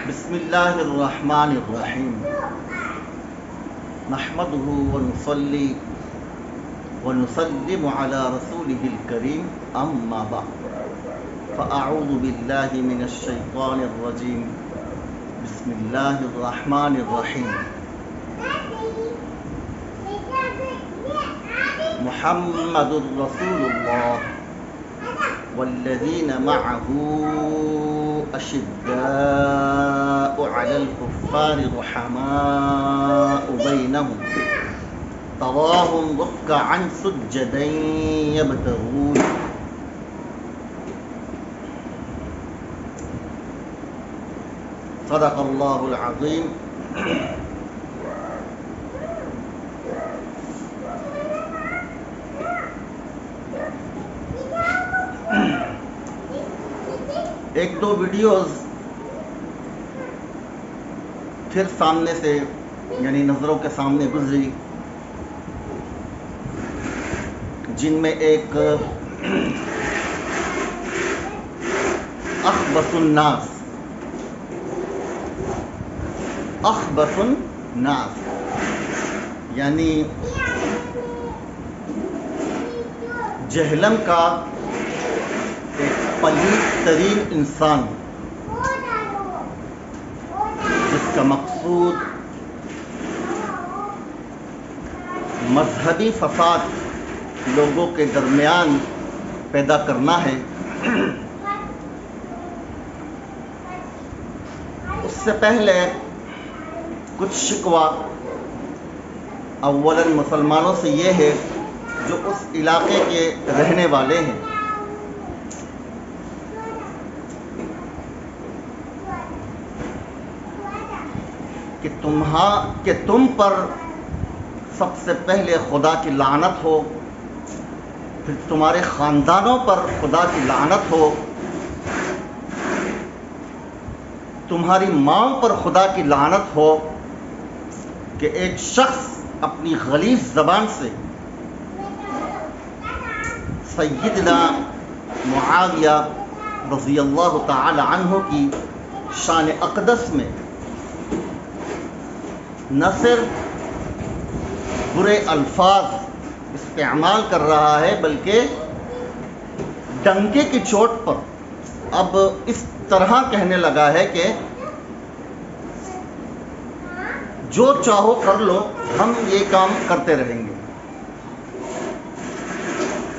بسم اللہ الرحمن الرحیم نحمده ونصلي ونسلم على رسوله الكريم اما بعد فاعوذ باللہ من الشیطان الرجیم بسم اللہ الرحمن الرحیم محمد رسول اللہ والذین معه أشداء على الكفار رحماء بينهم تراهم ركعا سجدا يبتغون صدق الله العظيم. ایک دو ویڈیوز پھر سامنے سے یعنی نظروں کے سامنے گزری، جن میں ایک اخبث الناس یعنی جہلم کا ایک پلیت ترین انسان، جس کا مقصود مذہبی فساد لوگوں کے درمیان پیدا کرنا ہے، اس سے پہلے کچھ شکوہ اولاً مسلمانوں سے یہ ہے جو اس علاقے کے رہنے والے ہیں کہ تم پر سب سے پہلے خدا کی لعنت ہو، پھر تمہارے خاندانوں پر خدا کی لعنت ہو، تمہاری ماں پر خدا کی لعنت ہو کہ ایک شخص اپنی غلیظ زبان سے سیدنا معاویہ رضی اللہ تعالی عنہ کی شان اقدس میں نہ صرف برے الفاظ استعمال کر رہا ہے بلکہ ڈنکے کی چوٹ پر اب اس طرح کہنے لگا ہے کہ جو چاہو کر لو، ہم یہ کام کرتے رہیں گے.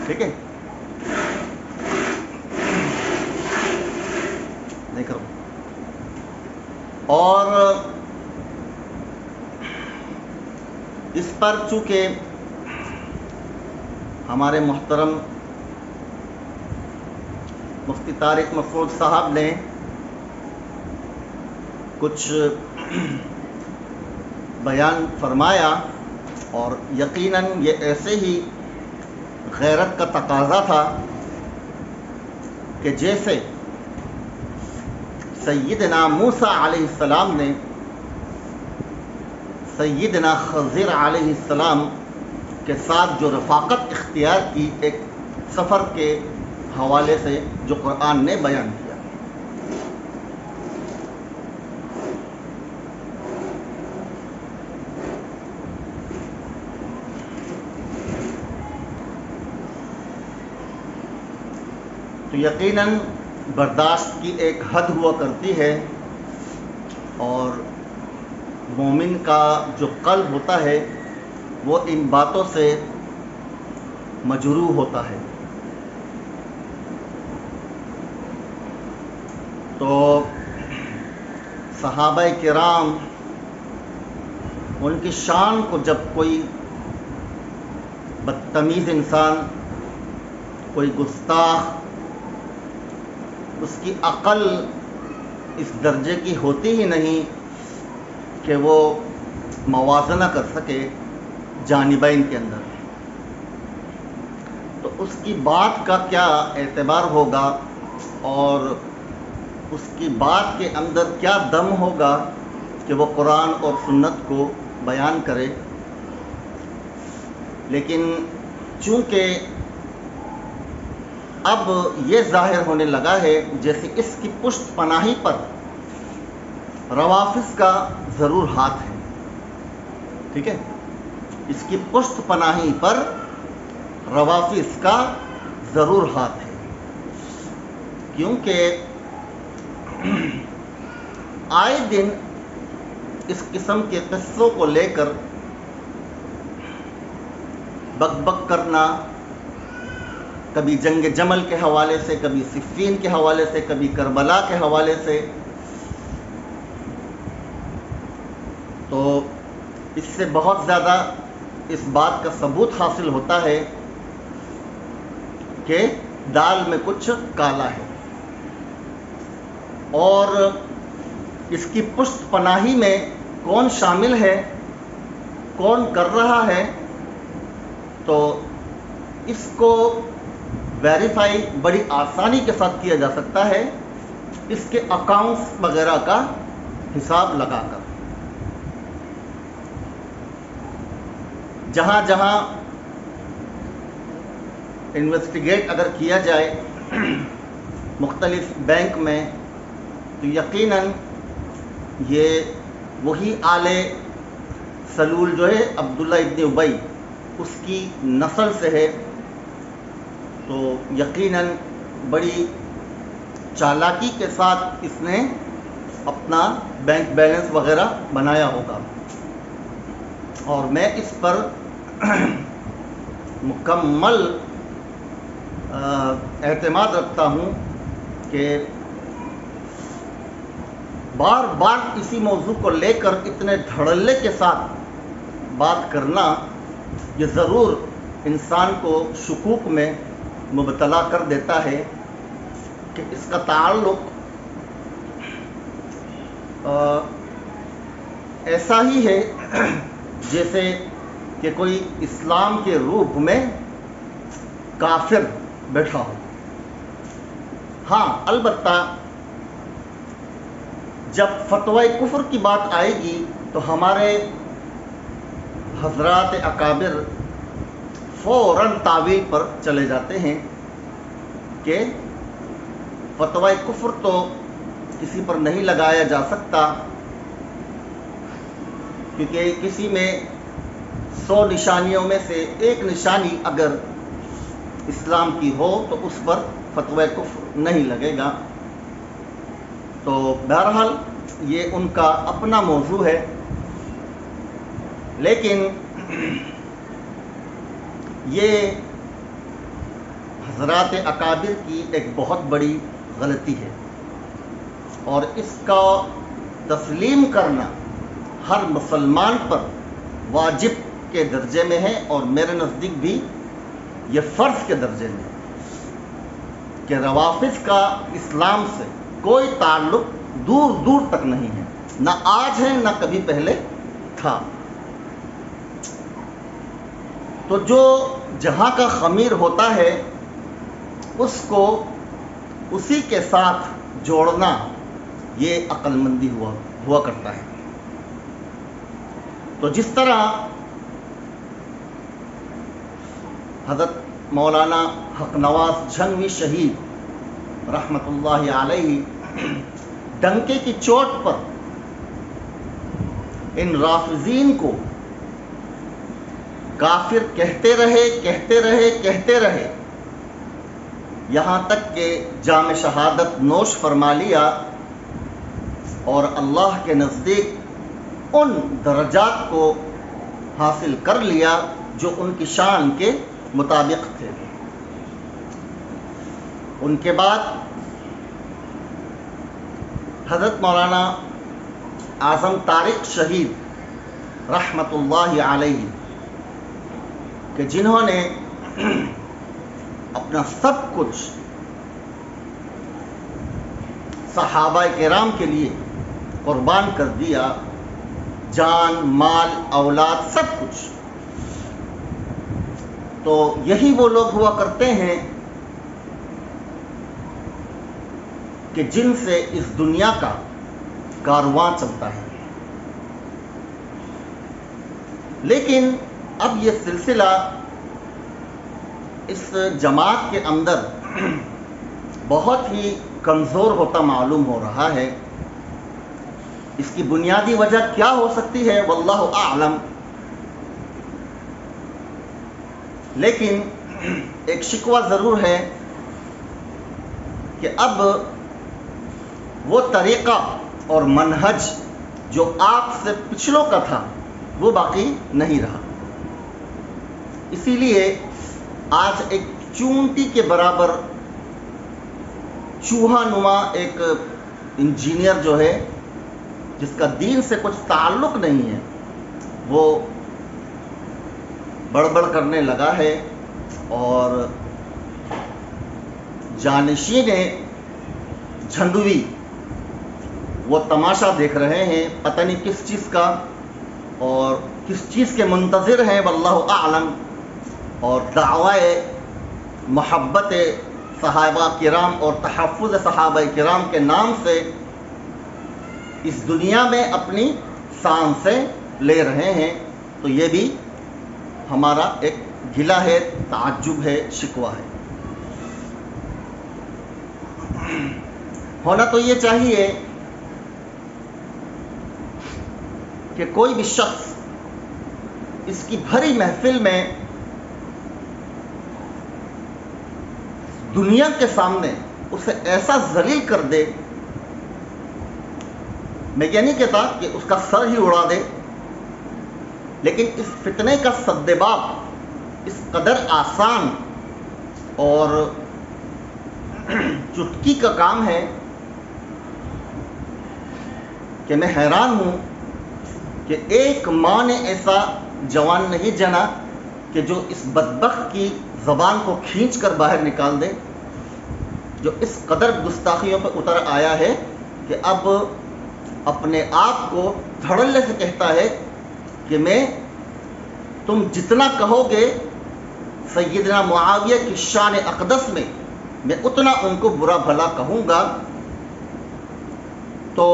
ٹھیک ہے، نہیں کرو. اور اس پر چونکہ ہمارے محترم مفتی طارق مسعود صاحب نے کچھ بیان فرمایا، اور یقیناً یہ ایسے ہی غیرت کا تقاضا تھا کہ جیسے سیدنا موسیٰ علیہ السلام نے سیدنا خضر علیہ السلام کے ساتھ جو رفاقت اختیار کی ایک سفر کے حوالے سے جو قرآن نے بیان کیا. تو یقیناً برداشت کی ایک حد ہوا کرتی ہے، اور مومن کا جو قلب ہوتا ہے وہ ان باتوں سے مجروح ہوتا ہے. تو صحابہ کرام ان کی شان کو جب کوئی بدتمیز انسان، کوئی گستاخ، اس کی عقل اس درجے کی ہوتی ہی نہیں کہ وہ موازنہ کر سکے جانبین کے اندر، تو اس کی بات کا کیا اعتبار ہوگا اور اس کی بات کے اندر کیا دم ہوگا کہ وہ قرآن اور سنت کو بیان کرے. لیکن چونکہ اب یہ ظاہر ہونے لگا ہے جیسے اس کی پشت پناہی پر روافض کا ضرور ہاتھ ہے. ٹھیک ہے، اس کی پشت پناہی پر روافض کا ضرور ہاتھ ہے، کیونکہ آئے دن اس قسم کے قصوں کو لے کر بک بک کرنا، کبھی جنگ جمل کے حوالے سے، کبھی صفین کے حوالے سے، کبھی کربلا کے حوالے سے، تو اس سے بہت زیادہ اس بات کا ثبوت حاصل ہوتا ہے کہ دال میں کچھ کالا ہے. اور اس کی پشت پناہی میں کون شامل ہے، کون کر رہا ہے، تو اس کو ویریفائی بڑی آسانی کے ساتھ کیا جا سکتا ہے اس کے اکاؤنٹس وغیرہ کا حساب لگا کر. جہاں جہاں انویسٹیگیٹ اگر کیا جائے مختلف بینک میں، تو یقیناً یہ وہی آل سلول جو ہے عبداللہ ابن ابی، اس کی نسل سے ہے. تو یقیناً بڑی چالاکی کے ساتھ اس نے اپنا بینک بیلنس وغیرہ بنایا ہوگا. اور میں اس پر مکمل اعتماد رکھتا ہوں کہ بار بار اسی موضوع کو لے کر اتنے دھڑلے کے ساتھ بات کرنا یہ ضرور انسان کو شکوک میں مبتلا کر دیتا ہے کہ اس کا تعلق ایسا ہی ہے جیسے کہ کوئی اسلام کے روپ میں کافر بیٹھا ہو. ہاں، البتہ جب فتوی کفر کی بات آئے گی تو ہمارے حضرات اکابر فوراً تعویل پر چلے جاتے ہیں کہ فتوی کفر تو کسی پر نہیں لگایا جا سکتا، کیونکہ کسی میں 100 نشانیوں میں سے ایک نشانی اگر اسلام کی ہو تو اس پر فتوی کفر نہیں لگے گا. تو بہرحال یہ ان کا اپنا موضوع ہے، لیکن یہ حضرات اکابر کی ایک بہت بڑی غلطی ہے، اور اس کا تسلیم کرنا ہر مسلمان پر واجب کے درجے میں ہے، اور میرے نزدیک بھی یہ فرض کے درجے میں ہے کہ روافض کا اسلام سے کوئی تعلق دور دور تک نہیں ہے، نہ آج ہے نہ کبھی پہلے تھا. تو جو جہاں کا خمیر ہوتا ہے اس کو اسی کے ساتھ جوڑنا یہ عقل مندی ہوا کرتا ہے. تو جس طرح حضرت مولانا حق نواز جھنگوی شہید رحمۃ اللہ علیہ ڈنکے کی چوٹ پر ان رافضین کو کافر کہتے رہے یہاں تک کہ جام شہادت نوش فرما لیا، اور اللہ کے نزدیک ان درجات کو حاصل کر لیا جو ان کی شان کے مطابق تھے. ان کے بعد حضرت مولانا اعظم طارق شہید رحمۃ اللہ علیہ کہ جنہوں نے اپنا سب کچھ صحابہ کرام کے لیے قربان کر دیا، جان، مال، اولاد، سب کچھ، تو یہی وہ لوگ ہوا کرتے ہیں کہ جن سے اس دنیا کا کارواں چلتا ہے. لیکن اب یہ سلسلہ اس جماعت کے اندر بہت ہی کمزور ہوتا معلوم ہو رہا ہے۔ اس کی بنیادی وجہ کیا ہو سکتی ہے واللہ اعلم، لیکن ایک شکوہ ضرور ہے کہ اب وہ طریقہ اور منہج جو آپ سے پچھلوں کا تھا وہ باقی نہیں رہا۔ اسی لیے آج ایک چونٹی کے برابر چوہا نما ایک انجینئر جو ہے، جس کا دین سے کچھ تعلق نہیں ہے، وہ بڑبڑ کرنے لگا ہے اور جانشین جھندوی وہ تماشا دیکھ رہے ہیں، پتہ نہیں کس چیز کا اور کس چیز کے منتظر ہیں واللہ اعلم، اور دعوی محبت صحابہ کرام اور تحفظ صحابہ کرام کے نام سے اس دنیا میں اپنی سانسیں لے رہے ہیں۔ تو یہ بھی ہمارا ایک گلہ ہے، تعجب ہے، شکوہ ہے۔ ہونا تو یہ چاہیے کہ کوئی بھی شخص اس کی بھری محفل میں دنیا کے سامنے اسے ایسا ذلیل کر دے، میں یہ نہیں کہتا کہ اس کا سر ہی اڑا دے، لیکن اس فتنے کا سدباب اس قدر آسان اور چٹکی کا کام ہے کہ میں حیران ہوں کہ ایک ماں نے ایسا جوان نہیں جنا کہ جو اس بدبخت کی زبان کو کھینچ کر باہر نکال دے، جو اس قدر گستاخیوں پہ اتر آیا ہے کہ اب اپنے آپ کو دھڑلے سے کہتا ہے کہ میں تم جتنا کہو گے سیدنا معاویہ کی شان اقدس میں اتنا ان کو برا بھلا کہوں گا۔ تو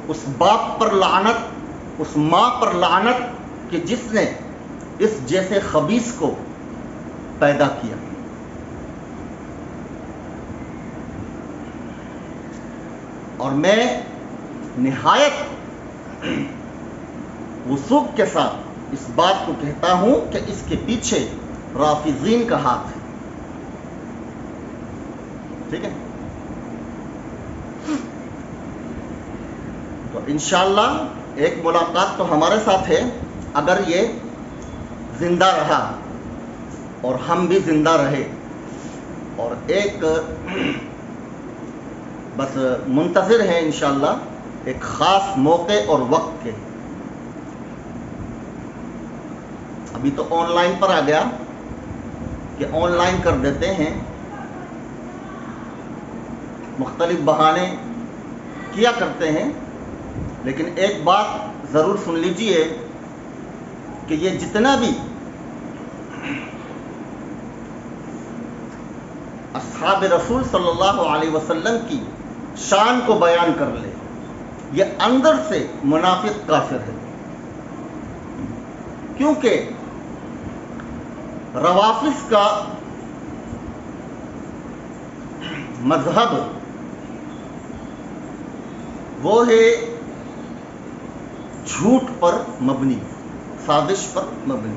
اس باپ پر لعنت، اس ماں پر لعنت کہ جس نے اس جیسے خبیث کو پیدا کیا۔ اور میں نہایت وثوق کے ساتھ اس بات کو کہتا ہوں کہ اس کے پیچھے رافضین کا ہاتھ ہے۔ ٹھیک ہے، تو انشاءاللہ ایک ملاقات تو ہمارے ساتھ ہے، اگر یہ زندہ رہا اور ہم بھی زندہ رہے، اور ایک بس منتظر ہیں انشاءاللہ ایک خاص موقع اور وقت کے۔ ابھی تو آن لائن پر آ گیا کہ آن لائن کر دیتے ہیں، مختلف بہانے کیا کرتے ہیں، لیکن ایک بات ضرور سن لیجئے کہ یہ جتنا بھی اصحاب رسول صلی اللہ علیہ وسلم کی شان کو بیان کر لے، یہ اندر سے منافق کافر ہے، کیونکہ روافض کا مذہب وہ ہے جھوٹ پر مبنی، سازش پر مبنی۔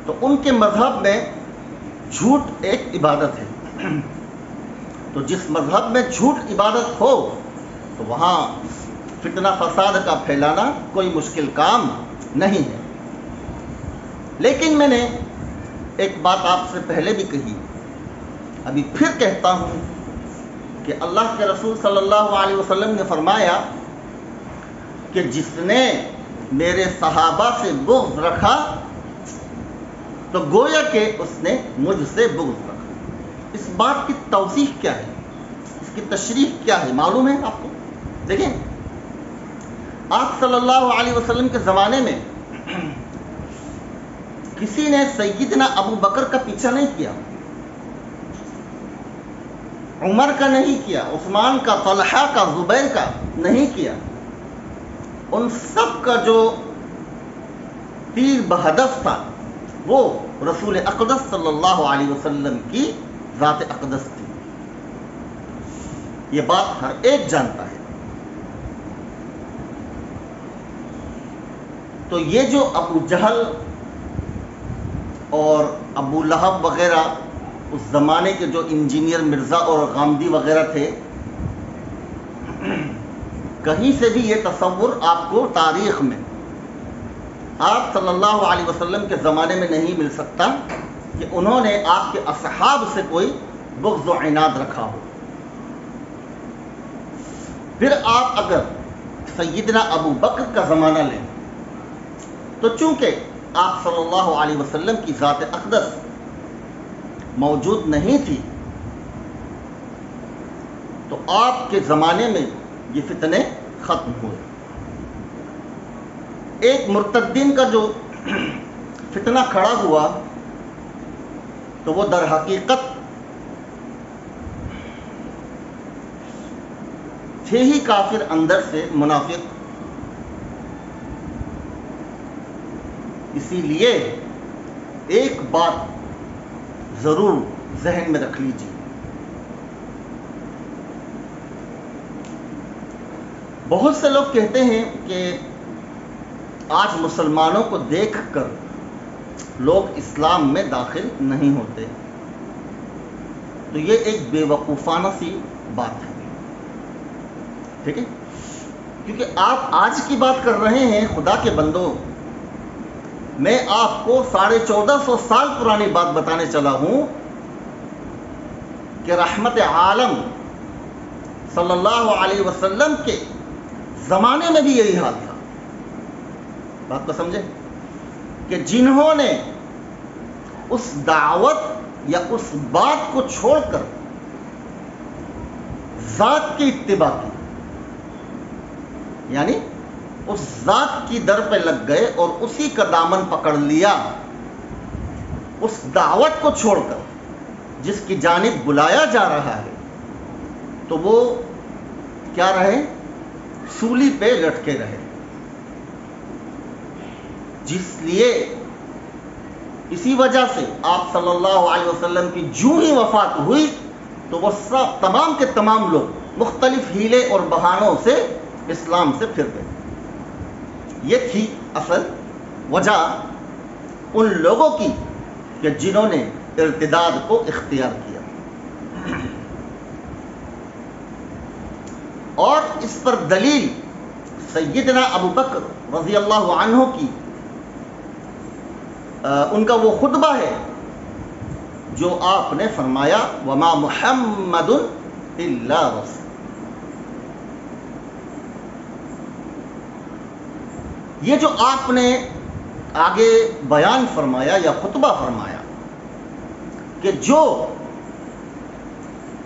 تو ان کے مذہب میں جھوٹ ایک عبادت ہے، تو جس مذہب میں جھوٹ عبادت ہو تو وہاں فتنہ فساد کا پھیلانا کوئی مشکل کام نہیں ہے۔ لیکن میں نے ایک بات آپ سے پہلے بھی کہی، ابھی پھر کہتا ہوں کہ اللہ کے رسول صلی اللہ علیہ وسلم نے فرمایا کہ جس نے میرے صحابہ سے بغض رکھا تو گویا کہ اس نے مجھ سے بغض رکھا۔ اس بات کی توضیح کیا ہے، اس کی تشریح کیا ہے، معلوم ہے آپ کو؟ دیکھیں، آپ صلی اللہ علیہ وسلم کے زمانے میں کسی نے سیدنا ابو بکر کا پیچھا نہیں کیا، عمر کا نہیں کیا، عثمان کا، طلحہ کا، زبیر کا نہیں کیا۔ ان سب کا جو تیر بہدف تھا وہ رسول اقدس صلی اللہ علیہ وسلم کی ذات اقدس تھی، یہ بات ہر ایک جانتا ہے۔ تو یہ جو ابو جہل اور ابو لہب وغیرہ اس زمانے کے جو انجینئر مرزا اور غامدی وغیرہ تھے، کہیں سے بھی یہ تصور آپ کو تاریخ میں آپ صلی اللہ علیہ وسلم کے زمانے میں نہیں مل سکتا کہ انہوں نے آپ کے اصحاب سے کوئی بغض و عناد رکھا ہو۔ پھر آپ اگر سیدنا ابو بکر کا زمانہ لیں تو چونکہ آپ صلی اللہ علیہ وسلم کی ذات اقدس موجود نہیں تھی، تو آپ کے زمانے میں یہ فتنے ختم ہوئے۔ ایک مرتدین کا جو فتنہ کھڑا ہوا تو وہ در حقیقت تھے ہی کافر، اندر سے منافق۔ اسی لیے ایک بات ضرور ذہن میں رکھ لیجیے، بہت سے لوگ کہتے ہیں کہ آج مسلمانوں کو دیکھ کر لوگ اسلام میں داخل نہیں ہوتے، تو یہ ایک بے وقوفانہ سی بات ہے، ٹھیک ہے؟ کیونکہ آپ آج کی بات کر رہے ہیں، خدا کے بندوں، میں آپ کو 1450 سال پرانی بات بتانے چلا ہوں کہ رحمت عالم صلی اللہ علیہ وسلم کے زمانے میں بھی یہی حال تھا۔ بات کو سمجھے کہ جنہوں نے اس دعوت یا اس بات کو چھوڑ کر ذات کی اتباع کی، یعنی اس ذات کی در پہ لگ گئے اور اسی کا دامن پکڑ لیا، اس دعوت کو چھوڑ کر جس کی جانب بلایا جا رہا ہے، تو وہ کیا رہے؟ سولی پہ لٹکے رہے۔ جس لیے اسی وجہ سے آپ صلی اللہ علیہ وسلم کی جو ہی وفات ہوئی تو وہ سب تمام کے تمام لوگ مختلف ہیلے اور بہانوں سے اسلام سے پھر گئے۔ یہ تھی اصل وجہ ان لوگوں کی کہ جنہوں نے ارتداد کو اختیار کیا۔ اور اس پر دلیل سیدنا ابو بکر رضی اللہ عنہ کی ان کا وہ خطبہ ہے جو آپ نے فرمایا وما محمد الا رسول۔ یہ جو آپ نے آگے بیان فرمایا یا خطبہ فرمایا کہ جو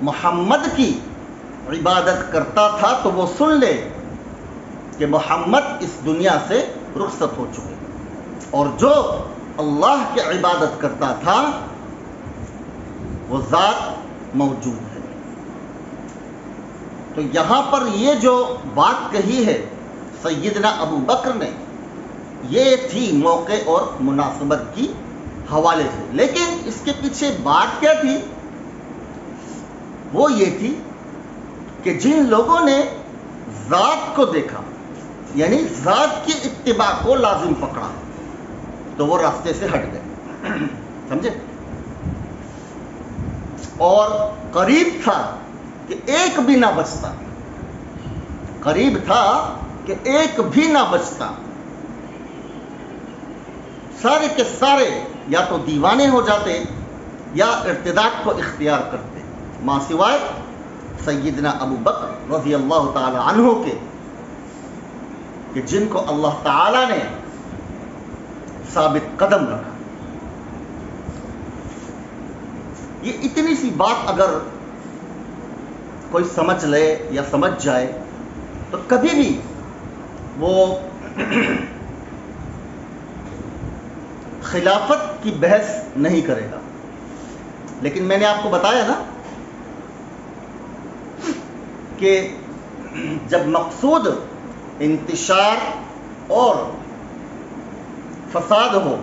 محمد کی عبادت کرتا تھا تو وہ سن لے کہ محمد اس دنیا سے رخصت ہو چکے، اور جو اللہ کی عبادت کرتا تھا وہ ذات موجود ہے۔ تو یہاں پر یہ جو بات کہی ہے سیدنا ابو بکر نے، یہ تھی موقع اور مناسبت کی حوالے سے، لیکن اس کے پیچھے بات کیا تھی؟ وہ یہ تھی کہ جن لوگوں نے ذات کو دیکھا، یعنی ذات کی اتباع کو لازم پکڑا، تو وہ راستے سے ہٹ گئے، سمجھے؟ اور قریب تھا کہ ایک بھی نہ بچتا، قریب تھا کہ ایک بھی نہ بچتا، سارے کے سارے یا تو دیوانے ہو جاتے یا ارتداد کو اختیار کرتے، ماں سوائے سیدنا ابو بکر رضی اللہ تعالی عنہ کے، کہ جن کو اللہ تعالی نے ثابت قدم رکھا۔ یہ اتنی سی بات اگر کوئی سمجھ لے یا سمجھ جائے تو کبھی بھی وہ خلافت کی بحث نہیں کرے گا۔ لیکن میں نے آپ کو بتایا نا کہ جب مقصود انتشار اور فساد ہو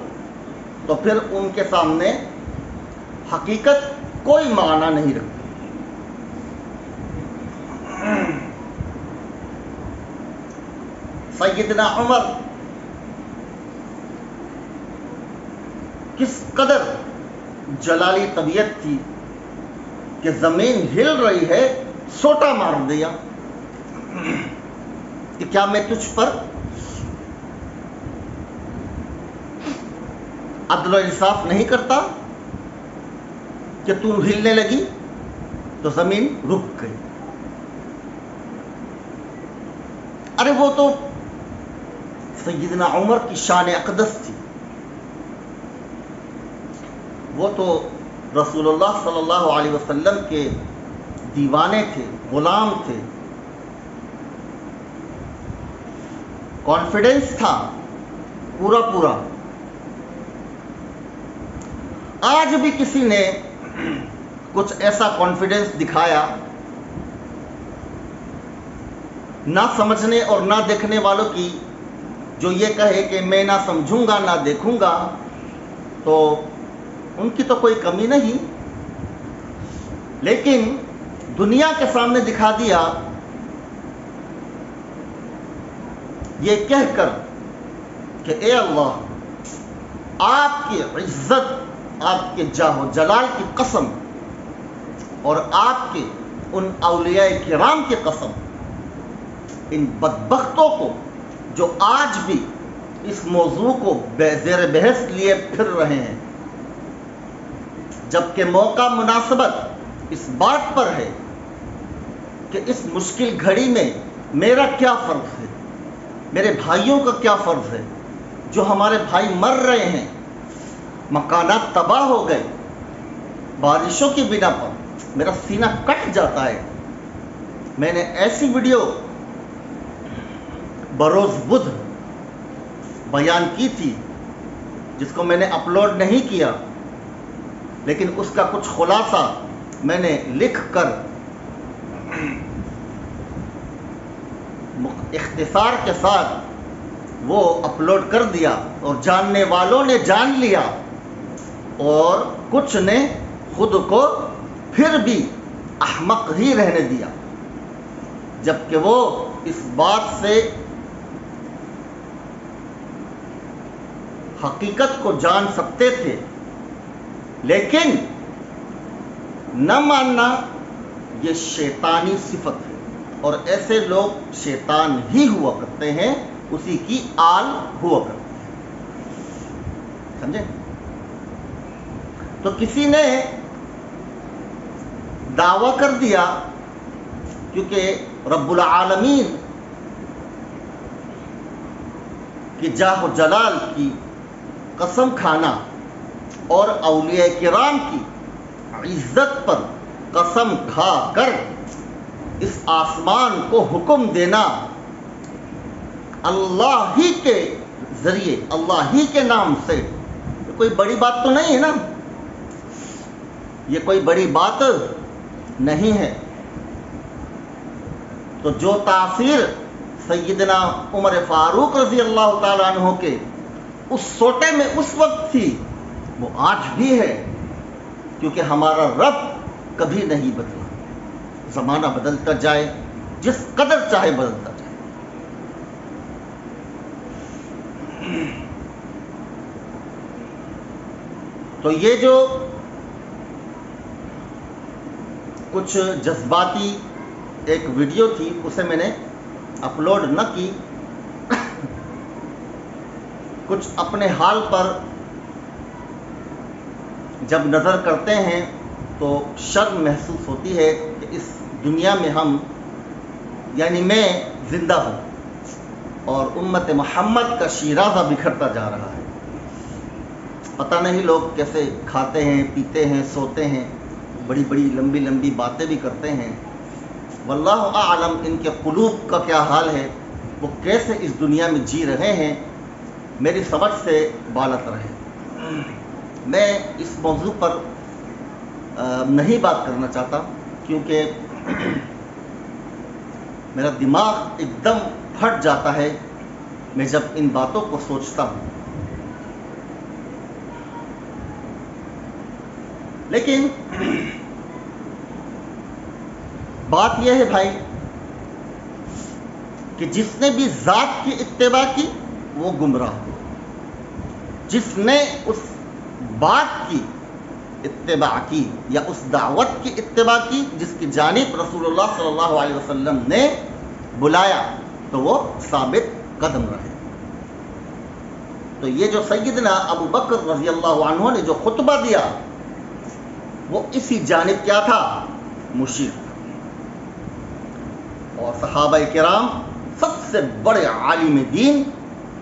تو پھر ان کے سامنے حقیقت کوئی معنی نہیں رکھتی۔ سیدنا عمر کس قدر جلالی طبیعت تھی کہ زمین ہل رہی ہے، سوٹا مار دیا کہ کیا میں تجھ پر عدل و انصاف نہیں کرتا کہ تو ہلنے لگی تو زمین رک گئی۔ ارے وہ تو سیدنا عمر کی شان اقدس تھی، وہ تو رسول اللہ صلی اللہ علیہ وسلم کے دیوانے تھے، غلام تھے، کانفیڈنس تھا پورا۔ آج بھی کسی نے کچھ ایسا کانفیڈنس دکھایا، نہ سمجھنے اور نہ دیکھنے والوں کی، جو یہ کہے کہ میں نہ سمجھوں گا نہ دیکھوں گا، تو ان کی تو کوئی کمی نہیں، لیکن دنیا کے سامنے دکھا دیا یہ کہہ کر کہ اے اللہ، آپ کی عزت، آپ کے جاہ و جلال کی قسم اور آپ کے ان اولیاء کرام کی قسم، ان بدبختوں کو جو آج بھی اس موضوع کو زیر بحث لیے پھر رہے ہیں، جبکہ موقع مناسبت اس بات پر ہے کہ اس مشکل گھڑی میں میرا کیا فرض ہے، میرے بھائیوں کا کیا فرض ہے، جو ہمارے بھائی مر رہے ہیں، مکانات تباہ ہو گئے بارشوں کی بنا پر، میرا سینہ کٹ جاتا ہے۔ میں نے ایسی ویڈیو بروز بدھ بیان کی تھی جس کو میں نے اپلوڈ نہیں کیا، لیکن اس کا کچھ خلاصہ میں نے لکھ کر اختصار کے ساتھ وہ اپلوڈ کر دیا، اور جاننے والوں نے جان لیا اور کچھ نے خود کو پھر بھی احمق ہی رہنے دیا، جبکہ وہ اس بات سے حقیقت کو جان سکتے تھے، لیکن نہ ماننا یہ شیطانی صفت ہے، اور ایسے لوگ شیطان ہی ہوا کرتے ہیں، اسی کی آل ہوا کرتے ہیں، سمجھے؟ تو کسی نے دعویٰ کر دیا، کیونکہ رب العالمین کی جاہ و جلال کی قسم کھانا اور اولیاء کرام کی عزت پر قسم کھا کر اس آسمان کو حکم دینا اللہ ہی کے ذریعے، اللہ ہی کے نام سے، یہ کوئی بڑی بات تو نہیں ہے نا، یہ کوئی بڑی بات نہیں ہے۔ تو جو تاثیر سیدنا عمر فاروق رضی اللہ تعالیٰ عنہ کے اس سوٹے میں اس وقت تھی، وہ آج بھی ہے، کیونکہ ہمارا رب کبھی نہیں بدلا، زمانہ بدلتا جائے، جس قدر چاہے بدلتا جائے۔ تو یہ جو کچھ جذباتی ایک ویڈیو تھی، اسے میں نے اپلوڈ نہ کی، کچھ اپنے حال پر جب نظر کرتے ہیں تو شرم محسوس ہوتی ہے کہ اس دنیا میں ہم، یعنی میں زندہ ہوں اور امت محمد کا شیرازہ بکھرتا جا رہا ہے۔ پتہ نہیں لوگ کیسے کھاتے ہیں، پیتے ہیں، سوتے ہیں، بڑی بڑی لمبی لمبی باتیں بھی کرتے ہیں، واللہ اعلم ان کے قلوب کا کیا حال ہے، وہ کیسے اس دنیا میں جی رہے ہیں، میری سمجھ سے بالاتر ہے۔ میں اس موضوع پر نہیں بات کرنا چاہتا، کیونکہ میرا دماغ ایک دم پھٹ جاتا ہے میں جب ان باتوں کو سوچتا ہوں۔ لیکن بات یہ ہے بھائی کہ جس نے بھی ذات کی اتباع کی وہ گمراہ ہو، جس نے اس بات کی اتباع کی یا اس دعوت کی اتباع کی جس کی جانب رسول اللہ صلی اللہ علیہ وسلم نے بلایا تو وہ ثابت قدم رہے۔ تو یہ جو سیدنا ابو بکر رضی اللہ عنہ نے جو خطبہ دیا وہ اسی جانب کیا تھا؟ مشیر تھا۔ اور صحابہ کرام سب سے بڑے عالم دین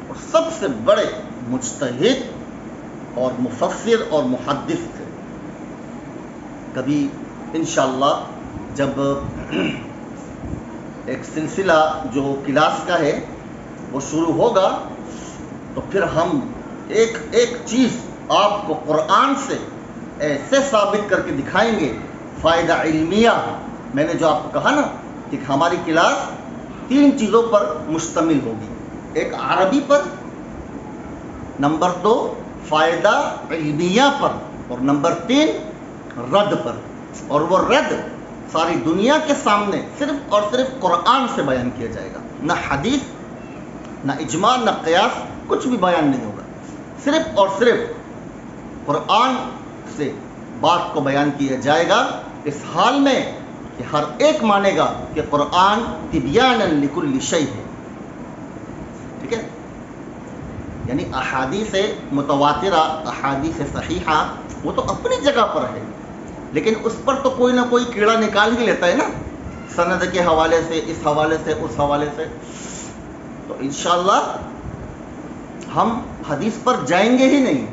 اور سب سے بڑے مجتہد اور مفسر اور محدث تھے۔ کبھی انشاءاللہ جب ایک سلسلہ جو کلاس کا ہے وہ شروع ہوگا تو پھر ہم ایک ایک چیز آپ کو قرآن سے ایسے ثابت کر کے دکھائیں گے، فائدہ علمیہ۔ میں نے جو آپ کو کہا نا کہ ہماری کلاس 3 چیزوں پر مشتمل ہوگی، ایک عربی پر، نمبر 2 فائدہ علمیہ پر، اور نمبر 3 رد پر۔ اور وہ رد ساری دنیا کے سامنے صرف اور صرف قرآن سے بیان کیا جائے گا، نہ حدیث، نہ اجماع، نہ قیاس، کچھ بھی بیان نہیں ہوگا، صرف اور صرف قرآن سے بات کو بیان کیا جائے گا، اس حال میں کہ ہر ایک مانے گا کہ قرآن تبیانا لکل شیء ہے۔ ٹھیک ہے، یعنی احادیث متواترہ، احادیث صحیحہ وہ تو اپنی جگہ پر ہے، لیکن اس پر تو کوئی نہ کوئی کیڑا نکال ہی لیتا ہے نا، سند کے حوالے سے، اس حوالے سے، اس حوالے سے۔ تو انشاءاللہ ہم حدیث پر جائیں گے ہی نہیں،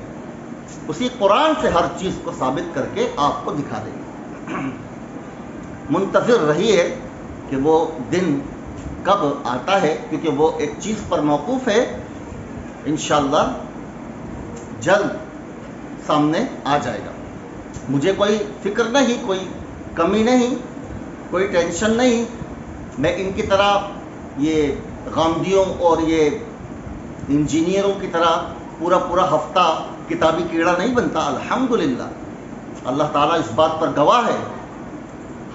اسی قرآن سے ہر چیز کو ثابت کر کے آپ کو دکھا دیں گے۔ منتظر رہیے کہ وہ دن کب آتا ہے، کیونکہ وہ ایک چیز پر موقوف ہے، انشاءاللہ جلد سامنے آ جائے گا۔ مجھے کوئی فکر نہیں، کوئی کمی نہیں، کوئی ٹینشن نہیں، میں ان کی طرح یہ غامدیوں اور یہ انجینئروں کی طرح پورا ہفتہ کتابی کیڑا نہیں بنتا، الحمدللہ۔ اللہ تعالیٰ اس بات پر گواہ ہے،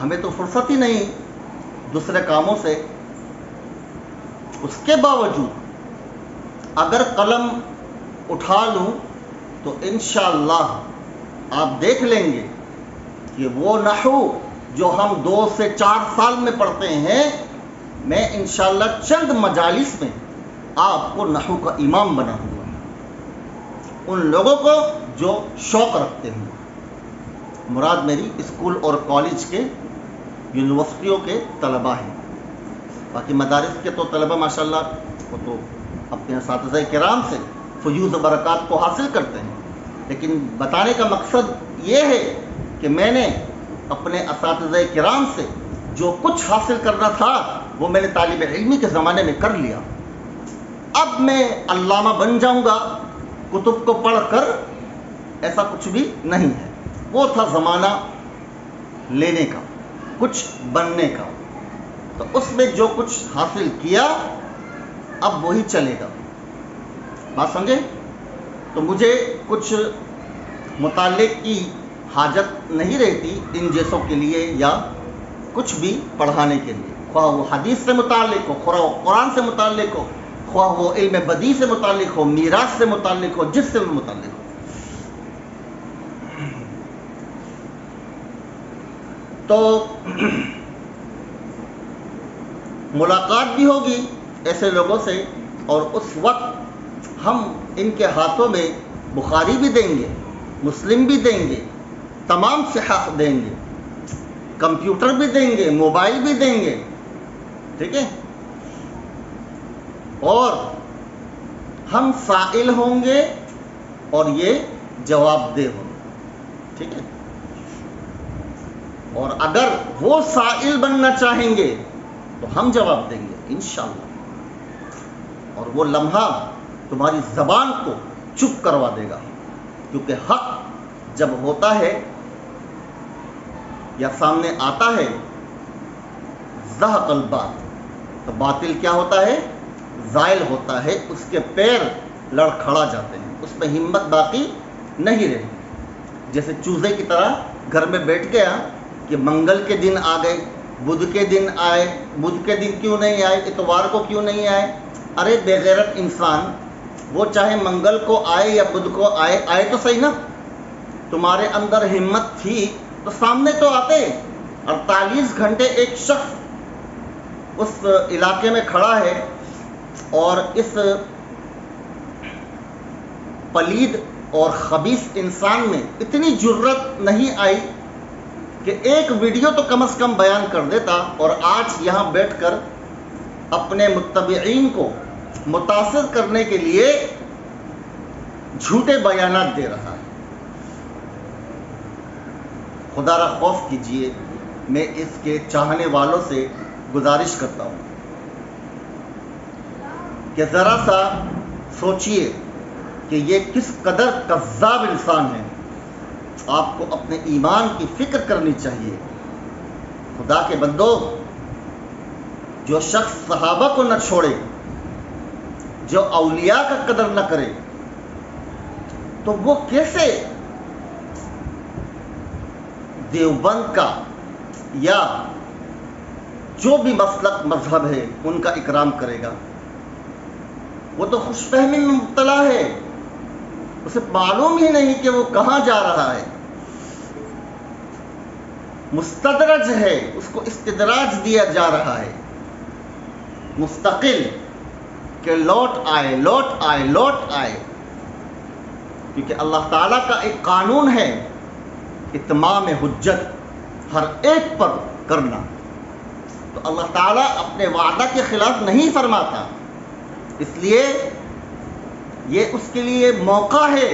ہمیں تو فرصت ہی نہیں دوسرے کاموں سے، اس کے باوجود اگر قلم اٹھا لوں تو انشاءاللہ آپ دیکھ لیں گے کہ وہ نحو جو ہم 2 سے 4 سال میں پڑھتے ہیں، میں انشاءاللہ چند مجالس میں آپ کو نحو کا امام بنا ہوا ان لوگوں کو جو شوق رکھتے ہیں۔ مراد میری اسکول اور کالج کے، یونیورسٹیوں کے طلباء ہیں، باقی مدارس کے تو طلباء ماشاءاللہ وہ تو اپنے اساتذہ کرام سے فیوز و برکات کو حاصل کرتے ہیں، لیکن بتانے کا مقصد یہ ہے کہ میں نے اپنے اساتذہ کرام سے جو کچھ حاصل کرنا تھا وہ میں نے طالب علمی کے زمانے میں کر لیا۔ اب میں علامہ بن جاؤں گا کتب کو پڑھ کر، ایسا کچھ بھی نہیں ہے۔ وہ تھا زمانہ لینے کا، کچھ بننے کا، تو اس میں جو کچھ حاصل کیا اب وہی چلے گا۔ بات سمجھے؟ تو مجھے کچھ مطالعے کی حاجت نہیں رہتی ان جیسوں کے لیے یا کچھ بھی پڑھانے کے لیے، خواہ وہ حدیث سے متعلق ہو، خواہ وہ قرآن سے متعلق ہو، خواہ وہ علم بدیع سے متعلق ہو، میراث سے متعلق ہو، جس سے بھی متعلق ہو۔ تو ملاقات بھی ہوگی ایسے لوگوں سے، اور اس وقت ہم ان کے ہاتھوں میں بخاری بھی دیں گے، مسلم بھی دیں گے، تمام صحاح دیں گے، کمپیوٹر بھی دیں گے، موبائل بھی دیں گے، ٹھیک ہے، اور ہم سائل ہوں گے اور یہ جواب دہ ہوں گے، ٹھیک ہے۔ اور اگر وہ سائل بننا چاہیں گے تو ہم جواب دیں گے انشاءاللہ، اور وہ لمحہ تمہاری زبان کو چپ کروا دے گا، کیونکہ حق جب ہوتا ہے یا سامنے آتا ہے، زہق الباطل، تو باطل کیا ہوتا ہے؟ زائل ہوتا ہے، اس کے پیر لڑکھڑا جاتے ہیں، اس میں ہمت باقی نہیں رہتی۔ جیسے چوزے کی طرح گھر میں بیٹھ گیا کہ منگل کے دن آ گئے بدھ کے دن آئے، بدھ کے دن کیوں نہیں آئے، اتوار کو کیوں نہیں آئے؟ ارے بے غیرت انسان، وہ چاہے منگل کو آئے یا بدھ کو آئے، آئے تو صحیح نا۔ تمہارے اندر ہمت تھی تو سامنے تو آتے۔ 48 گھنٹے ایک شخص اس علاقے میں کھڑا ہے اور اس پلید اور خبیث انسان میں اتنی جرت نہیں آئی کہ ایک ویڈیو تو کم از کم بیان کر دیتا، اور آج یہاں بیٹھ کر اپنے متبعین کو متاثر کرنے کے لیے جھوٹے بیانات دے رہا ہے۔ خدا را خوف کیجئے، میں اس کے چاہنے والوں سے گزارش کرتا ہوں کہ ذرا سا سوچئے کہ یہ کس قدر کذاب انسان ہے۔ آپ کو اپنے ایمان کی فکر کرنی چاہیے۔ خدا کے بندو، جو شخص صحابہ کو نہ چھوڑے، جو اولیاء کا قدر نہ کرے، تو وہ کیسے دیوبند کا یا جو بھی مسلک مذہب ہے ان کا اکرام کرے گا؟ وہ تو خوش فہمی میں مبتلا ہے، اسے معلوم ہی نہیں کہ وہ کہاں جا رہا ہے، مستدرج ہے، اس کو استدراج دیا جا رہا ہے مستقل، کہ لوٹ آئے لوٹ آئے لوٹ آئے، کیونکہ اللہ تعالیٰ کا ایک قانون ہے اتمام حجت، ہر ایک پر کرنا۔ تو اللہ تعالیٰ اپنے وعدہ کے خلاف نہیں فرماتا، اس لیے یہ اس کے لیے موقع ہے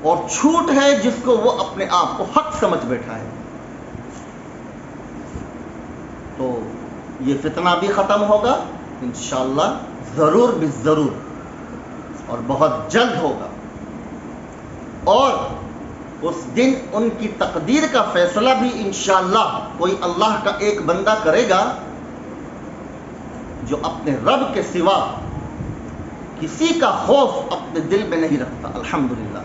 اور چھوٹ ہے جس کو وہ اپنے آپ کو حق سمجھ بیٹھا ہے۔ تو یہ فتنہ بھی ختم ہوگا انشاءاللہ، ضرور بالضرور، اور بہت جلد ہوگا، اور اس دن ان کی تقدیر کا فیصلہ بھی انشاءاللہ کوئی اللہ کا ایک بندہ کرے گا جو اپنے رب کے سوا کسی کا خوف اپنے دل میں نہیں رکھتا، الحمدللہ۔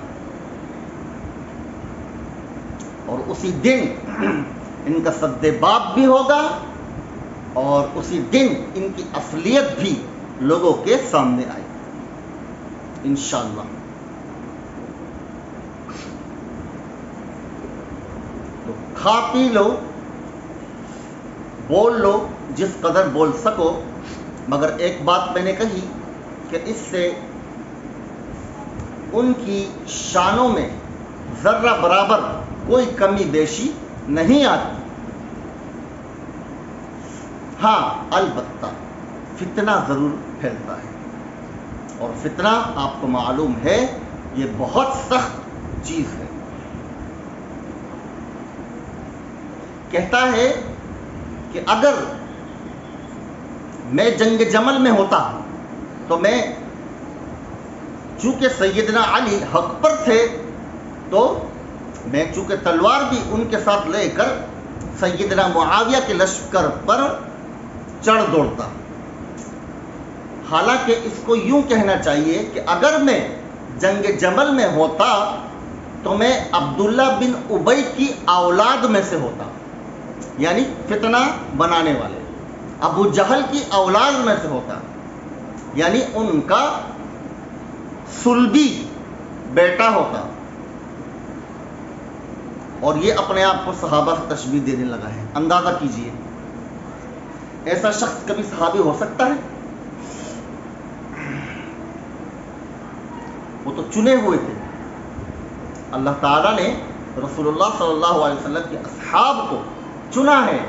اور اسی دن ان کا سد باب بھی ہوگا، اور اسی دن ان کی اصلیت بھی لوگوں کے سامنے آئے انشاءاللہ۔ تو کھا پی لو، بول لو جس قدر بول سکو، مگر ایک بات میں نے کہی کہ اس سے ان کی شانوں میں ذرہ برابر کوئی کمی بیشی نہیں آتی۔ ہاں البتہ فتنہ ضرور پھیلتا ہے، اور فتنہ آپ کو معلوم ہے یہ بہت سخت چیز ہے۔ کہتا ہے کہ اگر میں جنگ جمل میں ہوتا تو میں، چونکہ سیدنا علی حق پر تھے، تو میں چونکہ تلوار بھی ان کے ساتھ لے کر سیدنا معاویہ کے لشکر پر چڑھ دوڑتا۔ حالانکہ اس کو یوں کہنا چاہیے کہ اگر میں جنگ جمل میں ہوتا تو میں عبداللہ بن ابی کی اولاد میں سے ہوتا، یعنی فتنہ بنانے والے ابو جہل کی اولاد میں سے ہوتا، یعنی ان کا صلبی بیٹا ہوتا۔ اور یہ اپنے آپ کو صحابہ سے تشبیہ دینے لگا ہے۔ اندازہ کیجئے ایسا شخص کبھی صحابی ہو سکتا ہے؟ وہ تو چنے ہوئے تھے، اللہ تعالیٰ نے رسول اللہ صلی اللہ علیہ وسلم کے اصحاب کو چنا ہے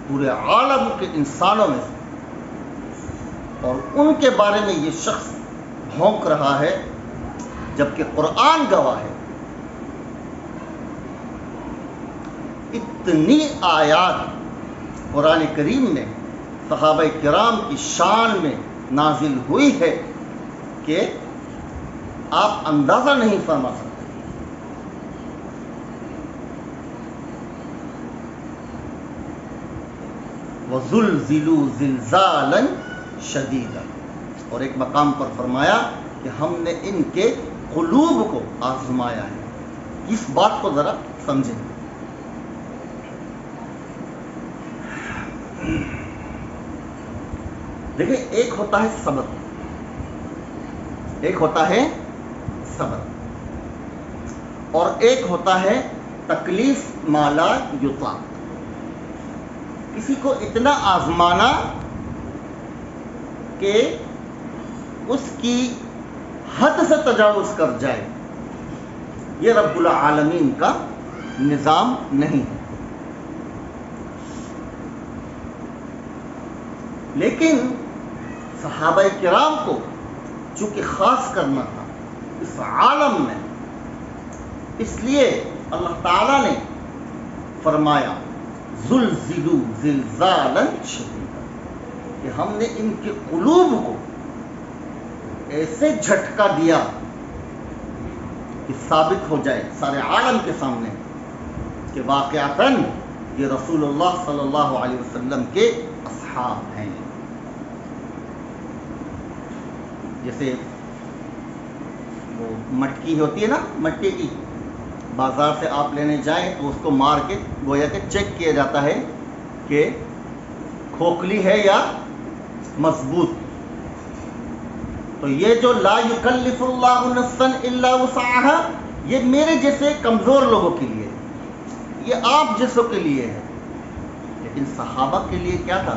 پورے عالم کے انسانوں میں سے، اور ان کے بارے میں یہ شخص بھونک رہا ہے جبکہ قرآن گواہ ہے۔ اتنی آیات قرآن کریم میں صحابہ کرام کی شان میں نازل ہوئی ہے کہ آپ اندازہ نہیں فرما سکتے۔ وَزُلْزِلُوا زِلْزَالًا شَدِيدًا، اور ایک مقام پر فرمایا کہ ہم نے ان کے قلوب کو آزمایا ہے۔ اس بات کو ذرا سمجھیں۔ دیکھیں، ایک ہوتا ہے صبر، ایک ہوتا ہے صبر، اور ایک ہوتا ہے تکلیف مالا یطاق. کسی کو اتنا آزمانا کہ اس کی حد سے تجاوز کر جائے، یہ رب العالمین کا نظام نہیں ہے. لیکن صحابہ کرام کو چونکہ خاص کرنا تھا اس عالم میں، اس لیے اللہ تعالیٰ نے فرمایا زلزلوا زلزالا شدیدا، کہ ہم نے ان کے قلوب کو ایسے جھٹکا دیا کہ ثابت ہو جائے سارے عالم کے سامنے کہ واقعتاً یہ رسول اللہ صلی اللہ علیہ وسلم کے اصحاب ہیں. جیسے وہ مٹکی ہوتی ہے نا، مٹی کی، بازار سے آپ لینے جائیں تو اس کو مار کے گویا کہ چیک کیا جاتا ہے کہ کھوکھلی ہے یا مضبوط. تو یہ جو لا یکلف اللہ نفسا الا وسعها، یہ میرے جیسے کمزور لوگوں کے لیے، یہ آپ جیسوں کے لیے ہے. لیکن صحابہ کے لیے کیا تھا؟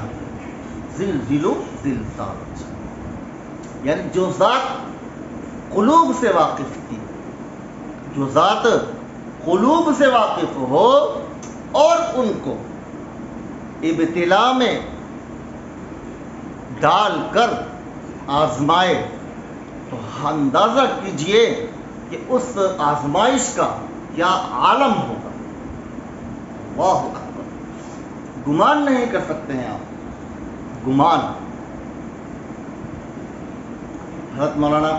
زلزلوا زلزالا، یعنی جو ذات قلوب سے واقف تھی، جو ذات قلوب سے واقف ہو اور ان کو ابتلا میں ڈال کر آزمائے، تو اندازہ کیجئے کہ اس آزمائش کا کیا عالم ہوگا. اللہ اکبر، گمان نہیں کر سکتے ہیں آپ، گمان. حضرت مولانا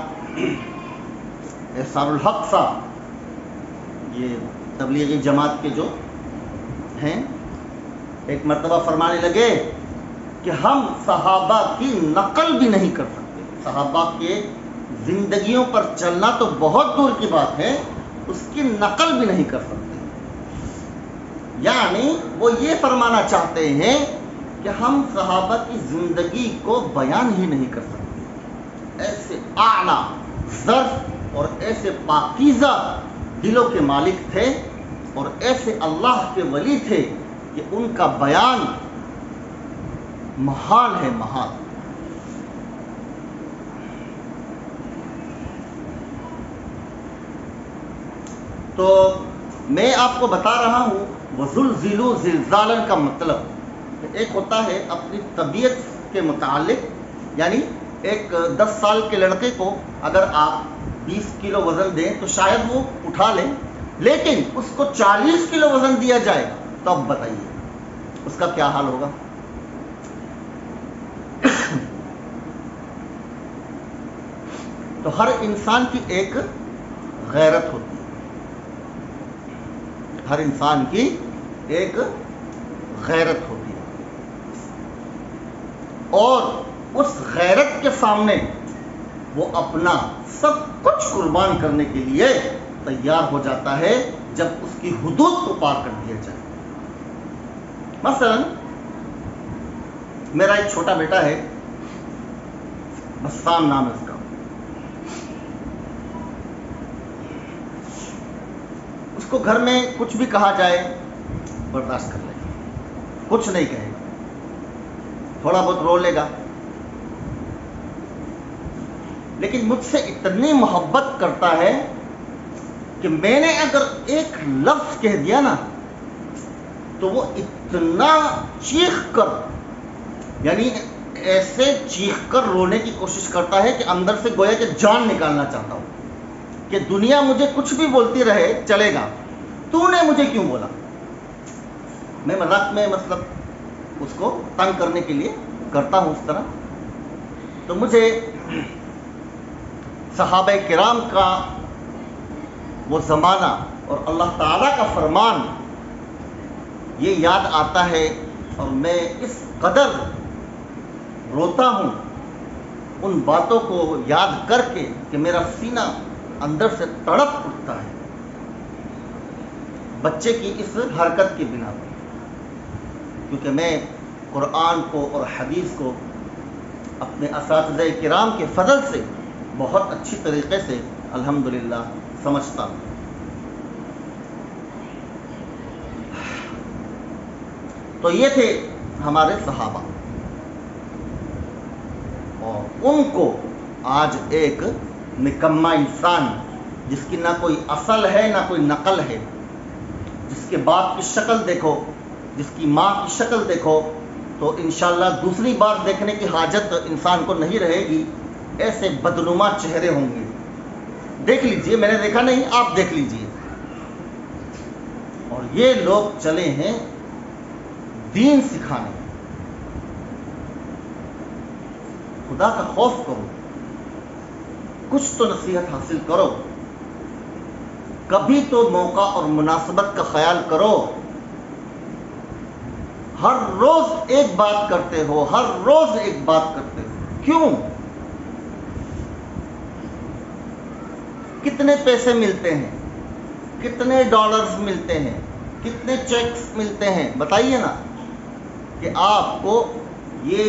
احسان الحق صاحب، یہ تبلیغی جماعت کے جو ہیں، ایک مرتبہ فرمانے لگے کہ ہم صحابہ کی نقل بھی نہیں کر سکتے. صحابہ کے زندگیوں پر چلنا تو بہت دور کی بات ہے، اس کی نقل بھی نہیں کر سکتے. یعنی وہ یہ فرمانا چاہتے ہیں کہ ہم صحابہ کی زندگی کو بیان ہی نہیں کر سکتے. ایسے اعلیٰ ظرف اور ایسے پاکیزہ دلوں کے مالک تھے اور ایسے اللہ کے ولی تھے کہ ان کا بیان محال ہے، محال. تو میں آپ کو بتا رہا ہوں وزلزلوا زلزالا کا مطلب ایک ہوتا ہے اپنی طبیعت کے متعلق، یعنی ایک 10 سال کے لڑکے کو اگر آپ 20 کلو وزن دیں تو شاید وہ اٹھا لیں، لیکن اس کو 40 کلو وزن دیا جائے تو اب بتائیے اس کا کیا حال ہوگا. تو ہر انسان کی ایک غیرت ہوتی ہے، ہر انسان کی ایک غیرت ہوتی ہے، اور اس غیرت کے سامنے وہ اپنا سب کچھ قربان کرنے کے لیے تیار ہو جاتا ہے جب اس کی حدود کو پار کر دیا جائے. مثلا میرا ایک چھوٹا بیٹا ہے، بسام نام ہے اس کا. اس کو گھر میں کچھ بھی کہا جائے برداشت کر لے گا، کچھ نہیں کہے گا، تھوڑا بہت رو لے گا، لیکن مجھ سے اتنی محبت کرتا ہے کہ میں نے اگر ایک لفظ کہہ دیا نا تو وہ اتنا چیخ کر، یعنی ایسے چیخ کر رونے کی کوشش کرتا ہے کہ اندر سے گویا کہ جان نکالنا چاہتا ہوں کہ دنیا مجھے کچھ بھی بولتی رہے چلے گا، تو نے مجھے کیوں بولا. میں مذاق میں مطلب اس کو تنگ کرنے کے لیے کرتا ہوں اس طرح. تو مجھے صحابہ کرام کا وہ زمانہ اور اللہ تعالیٰ کا فرمان یہ یاد آتا ہے، اور میں اس قدر روتا ہوں ان باتوں کو یاد کر کے کہ میرا سینہ اندر سے تڑپ اٹھتا ہے بچے کی اس حرکت کی بنا پر. کیونکہ میں قرآن کو اور حدیث کو اپنے اساتذہ کرام کے فضل سے بہت اچھی طریقے سے الحمدللہ سمجھتا ہوں۔ تو یہ تھے ہمارے صحابہ، اور ان کو آج ایک نکما انسان جس کی نہ کوئی اصل ہے نہ کوئی نقل ہے، جس کے باپ کی شکل دیکھو، جس کی ماں کی شکل دیکھو، تو انشاءاللہ دوسری بار دیکھنے کی حاجت انسان کو نہیں رہے گی۔ ایسے بدنما چہرے ہوں گے، دیکھ لیجئے، میں نے دیکھا نہیں، آپ دیکھ لیجئے۔ اور یہ لوگ چلے ہیں دین سکھانے۔ خدا کا خوف کرو، کچھ تو نصیحت حاصل کرو، کبھی تو موقع اور مناسبت کا خیال کرو۔ ہر روز ایک بات کرتے ہو، ہر روز ایک بات کرتے ہو، کیوں؟ کتنے پیسے ملتے ہیں، کتنے ڈالرز ملتے ہیں، کتنے چیکس ملتے ہیں، بتائیے نا، کہ آپ کو یہ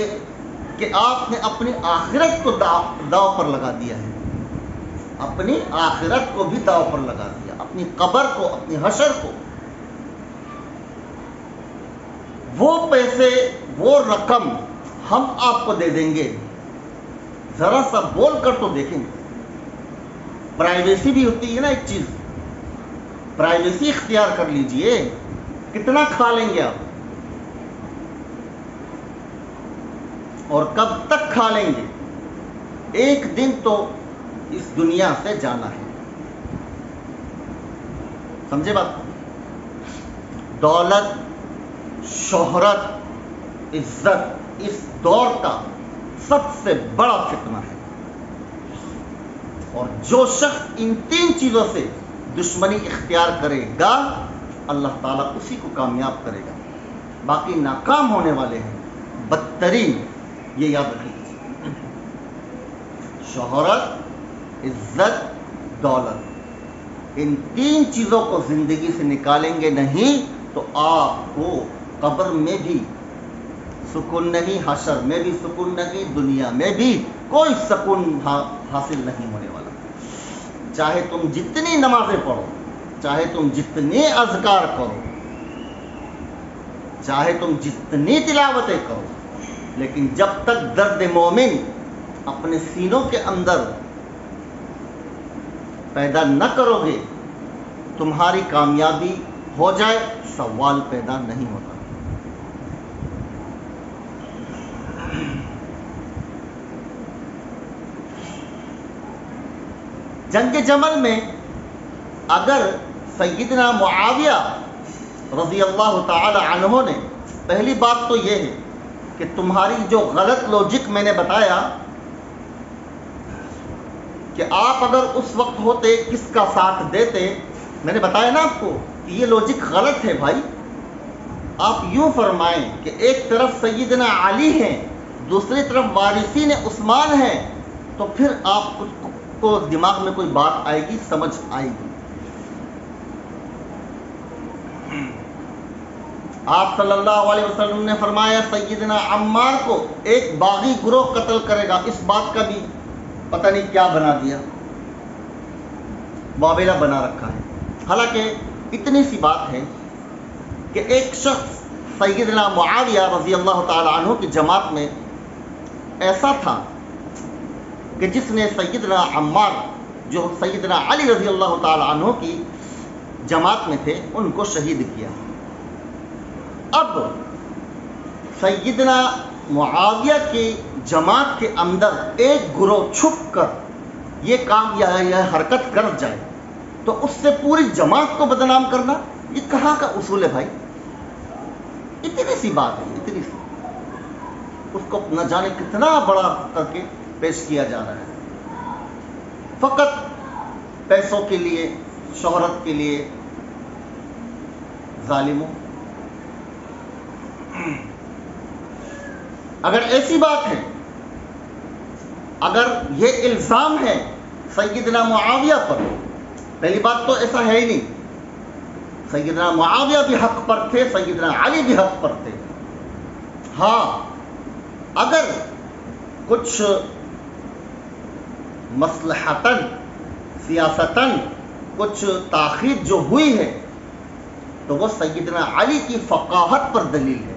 کہ آپ نے اپنی آخرت کو داؤ پر لگا دیا ہے، اپنی آخرت کو بھی داؤ پر لگا دیا، اپنی قبر کو، اپنی حشر کو۔ وہ پیسے، وہ رقم ہم آپ کو دے دیں گے، ذرا سا بول کر تو دیکھیں۔ پرائیویسی بھی ہوتی ہے نا ایک چیز، پرائیویسی اختیار کر لیجئے، کتنا کھا لیں گے آپ، اور کب تک کھا لیں گے؟ ایک دن تو اس دنیا سے جانا ہے، سمجھے بات؟ دولت، شہرت، عزت اس دور کا سب سے بڑا فتنہ ہے، اور جو شخص ان تین چیزوں سے دشمنی اختیار کرے گا اللہ تعالیٰ اسی کو کامیاب کرے گا، باقی ناکام ہونے والے ہیں بدترین۔ یہ یاد رکھیے، شہرت، عزت، دولت، ان تین چیزوں کو زندگی سے نکالیں گے نہیں تو آپ کو قبر میں بھی سکون نہیں، حشر میں بھی سکون نہیں، دنیا میں بھی کوئی سکون حاصل نہیں ہونے والا۔ چاہے تم جتنی نمازیں پڑھو، چاہے تم جتنے اذکار کرو، چاہے تم جتنی تلاوتیں کرو، لیکن جب تک درد مومن اپنے سینوں کے اندر پیدا نہ کرو گے، تمہاری کامیابی ہو جائے سوال پیدا نہیں ہوتا۔ جنگ جمل میں اگر سیدنا معاویہ رضی اللہ تعالی عنہ نے، پہلی بات تو یہ ہے کہ تمہاری جو غلط لوجک میں نے بتایا کہ آپ اگر اس وقت ہوتے کس کا ساتھ دیتے، میں نے بتایا نا آپ کو کہ یہ لوجک غلط ہے بھائی۔ آپ یوں فرمائیں کہ ایک طرف سیدنا علی ہیں، دوسری طرف وارثین عثمان ہیں، تو پھر آپ کو دماغ میں کوئی بات آئے گی، سمجھ آئے گی۔ آپ صلی اللہ علیہ وسلم نے فرمایا سیدنا عمار کو ایک باغی گروہ قتل کرے گا، اس بات کا بھی پتہ نہیں کیا بنا دیا، معاملہ بنا رکھا ہے۔ حالانکہ اتنی سی بات ہے کہ ایک شخص سیدنا معاویہ رضی اللہ تعالی عنہ کی جماعت میں ایسا تھا کہ جس نے سیدنا عمار جو سیدنا علی رضی اللہ تعالی عنہ کی جماعت میں تھے ان کو شہید کیا۔ اب سیدنا معاویہ کی جماعت کے اندر ایک گروہ چھپ کر یہ کام یا حرکت کر جائے تو اس سے پوری جماعت کو بدنام کرنا، یہ کہاں کا اصول ہے بھائی؟ اتنی سی بات ہے، اتنی سی، اس کو نہ جانے کتنا بڑا کر کے پیش کیا جا رہا ہے، فقط پیسوں کے لیے، شہرت کے لیے۔ ظالموں، اگر ایسی بات ہے، اگر یہ الزام ہے سیدنا معاویہ پر، پہلی بات تو ایسا ہے ہی نہیں، سیدنا معاویہ بھی حق پر تھے، سیدنا علی بھی حق پر تھے، ہاں اگر کچھ مصلحتاً سیاستاً کچھ تاخیر جو ہوئی ہے تو وہ سیدنا علی کی فقاہت پر دلیل ہے.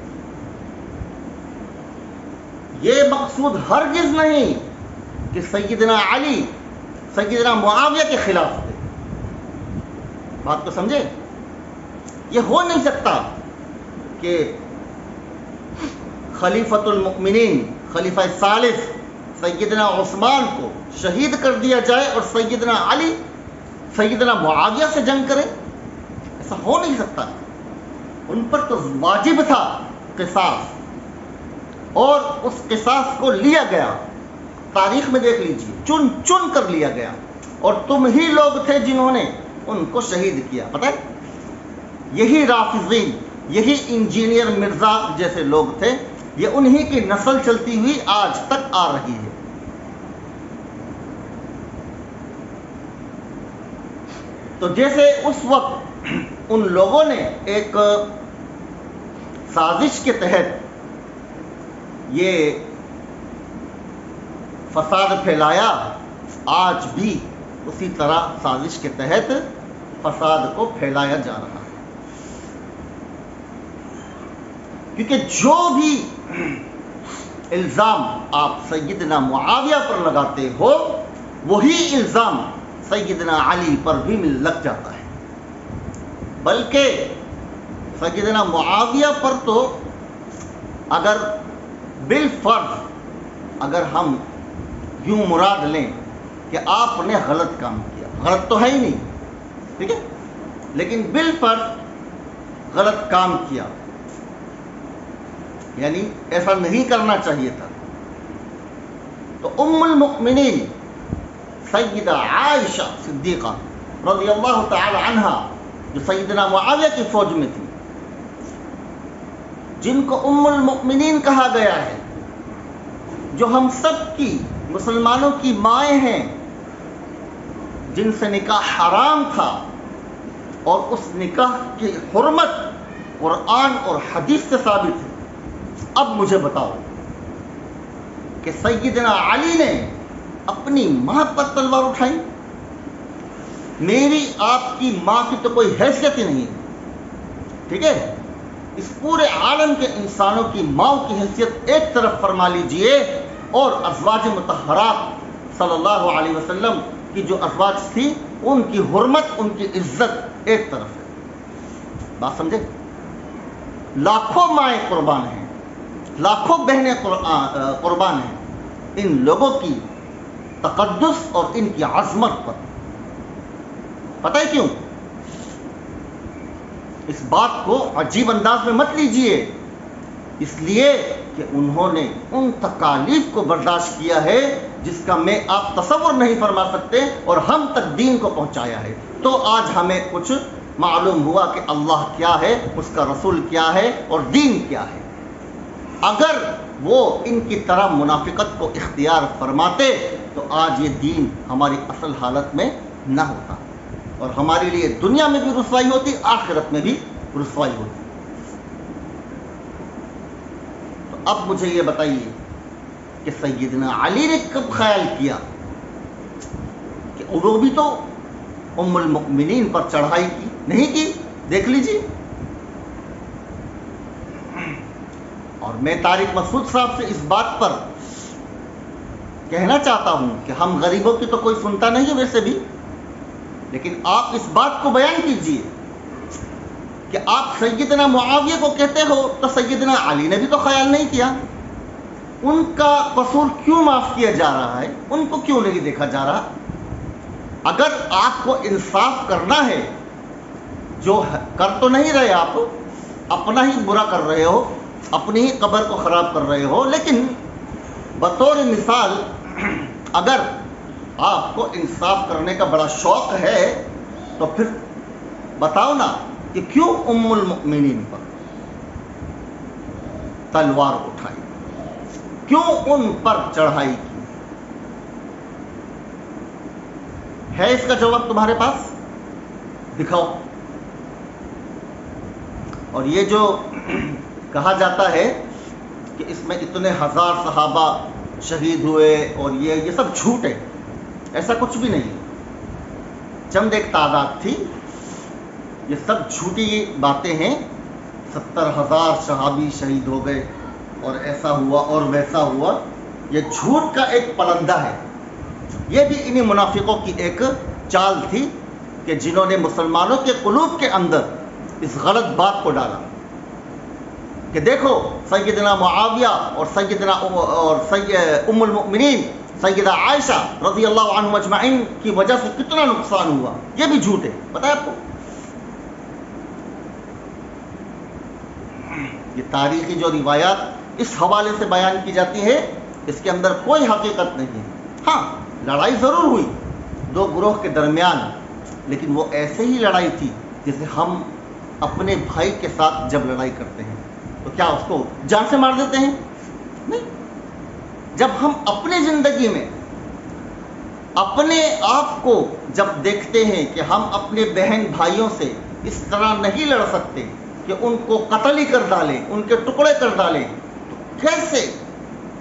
یہ مقصود ہرگز نہیں کہ سیدنا علی سیدنا معاویہ کے خلاف تھے. بات کو سمجھے؟ یہ ہو نہیں سکتا کہ خلیفۃ المؤمنین خلیفہ ثالث سیدنا عثمان کو شہید کر دیا جائے اور سیدنا علی سیدنا معاویہ سے جنگ کرے. ایسا ہو نہیں سکتا. ان پر تو واجب تھا قصاص، اور اس قصاص کو لیا گیا. تاریخ میں دیکھ لیجیے، چن چن کر لیا گیا، اور تم ہی لوگ تھے جنہوں نے ان کو شہید کیا. پتہ ہے، یہی رافضین، یہی انجینئر مرزا جیسے لوگ تھے، یہ انہی کی نسل چلتی ہوئی آج تک آ رہی ہے. تو جیسے اس وقت ان لوگوں نے ایک سازش کے تحت یہ فساد پھیلایا، آج بھی اسی طرح سازش کے تحت فساد کو پھیلایا جا رہا ہے. کیونکہ جو بھی الزام آپ سیدنا معاویہ پر لگاتے ہو وہی الزام سیدنا علی پر بھی لگ جاتا ہے. بلکہ سیدنا معاویہ پر تو اگر بالفرض اگر ہم یوں مراد لیں کہ آپ نے غلط کام کیا، غلط تو ہے ہی نہیں، ٹھیک ہے، لیکن بالفرض غلط کام کیا، یعنی ایسا نہیں کرنا چاہیے تھا، تو ام المؤمنین سیدہ عائشہ صدیقہ رضی اللہ تعالی عنہا، جو سیدنا معاویہ کی فوج میں تھی، جن کو ام المؤمنین کہا گیا ہے، جو ہم سب کی مسلمانوں کی مائیں ہیں، جن سے نکاح حرام تھا، اور اس نکاح کی حرمت قرآن اور حدیث سے ثابت ہے. اب مجھے بتاؤ کہ سیدنا علی نے اپنی ماں پر تلوار اٹھائی؟ میری آپ کی ماں کی تو کوئی حیثیت ہی نہیں ہے، ٹھیک ہے. اس پورے عالم کے انسانوں کی ماں کی حیثیت ایک طرف فرما لیجئے، اور ازواج مطہرات صلی اللہ علیہ وسلم کی جو ازواج تھی ان کی حرمت، ان کی عزت ایک طرف ہے. بات سمجھے؟ لاکھوں مائیں قربان ہیں، لاکھوں بہنیں قربان ہیں ان لوگوں کی تقدس اور ان کی عظمت پر. پتہ ہے کیوں؟ اس بات کو عجیب انداز میں مت لیجئے، اس لیے کہ انہوں نے ان تکالیف کو برداشت کیا ہے جس کا میں آپ تصور نہیں فرما سکتے، اور ہم تک دین کو پہنچایا ہے. تو آج ہمیں کچھ معلوم ہوا کہ اللہ کیا ہے، اس کا رسول کیا ہے، اور دین کیا ہے. اگر وہ ان کی طرح منافقت کو اختیار فرماتے تو آج یہ دین ہماری اصل حالت میں نہ ہوتا، اور ہمارے لیے دنیا میں بھی رسوائی ہوتی، آخرت میں بھی رسوائی ہوتی. تو اب مجھے یہ بتائیے کہ سیدنا علی نے کب خیال کیا کہ وہ بھی تو ام المؤمنین پر چڑھائی کی نہیں کی؟ دیکھ لیجیے. اور میں طارق مسعود صاحب سے اس بات پر کہنا چاہتا ہوں کہ ہم غریبوں کی تو کوئی سنتا نہیں ہے ویسے بھی، لیکن آپ اس بات کو بیان کیجئے کہ آپ سیدنا معاویہ کو کہتے ہو تو سیدنا علی نے بھی تو خیال نہیں کیا. ان کا قصور کیوں معاف کیا جا رہا ہے؟ ان کو کیوں نہیں دیکھا جا رہا؟ اگر آپ کو انصاف کرنا ہے، جو کر تو نہیں رہے، آپ اپنا ہی برا کر رہے ہو، اپنی ہی قبر کو خراب کر رہے ہو، لیکن بطور مثال اگر آپ کو انصاف کرنے کا بڑا شوق ہے تو پھر بتاؤ نا کہ کیوں ام المؤمنین پر تلوار اٹھائی، کیوں ان پر چڑھائی کی؟ ہے اس کا جواب تمہارے پاس؟ دکھاؤ. اور یہ جو کہا جاتا ہے اس میں اتنے ہزار صحابہ شہید ہوئے اور یہ سب جھوٹ ہے، ایسا کچھ بھی نہیں ہے، چند ایک تعداد تھی، یہ سب جھوٹی باتیں ہیں۔ 70,000 صحابی شہید ہو گئے اور ایسا ہوا اور ویسا ہوا، یہ جھوٹ کا ایک پلندہ ہے۔ یہ بھی انہی منافقوں کی ایک چال تھی کہ جنہوں نے مسلمانوں کے قلوب کے اندر اس غلط بات کو ڈالا کہ دیکھو سیدنا معاویہ اور ام المؤمنین سیدہ عائشہ رضی اللہ عنہم اجمعین کی وجہ سے کتنا نقصان ہوا۔ یہ بھی جھوٹ ہے، پتہ ہے آپ کو؟ یہ تاریخی جو روایات اس حوالے سے بیان کی جاتی ہے، اس کے اندر کوئی حقیقت نہیں ہے۔ ہاں، لڑائی ضرور ہوئی دو گروہ کے درمیان، لیکن وہ ایسے ہی لڑائی تھی جیسے ہم اپنے بھائی کے ساتھ جب لڑائی کرتے ہیں تو کیا اس کو جان سے مار دیتے ہیں؟ نہیں۔ جب ہم اپنی زندگی میں اپنے آپ کو جب دیکھتے ہیں کہ ہم اپنے بہن بھائیوں سے اس طرح نہیں لڑ سکتے کہ ان کو قتل ہی کر ڈالیں، ان کے ٹکڑے کر ڈالیں، تو کیسے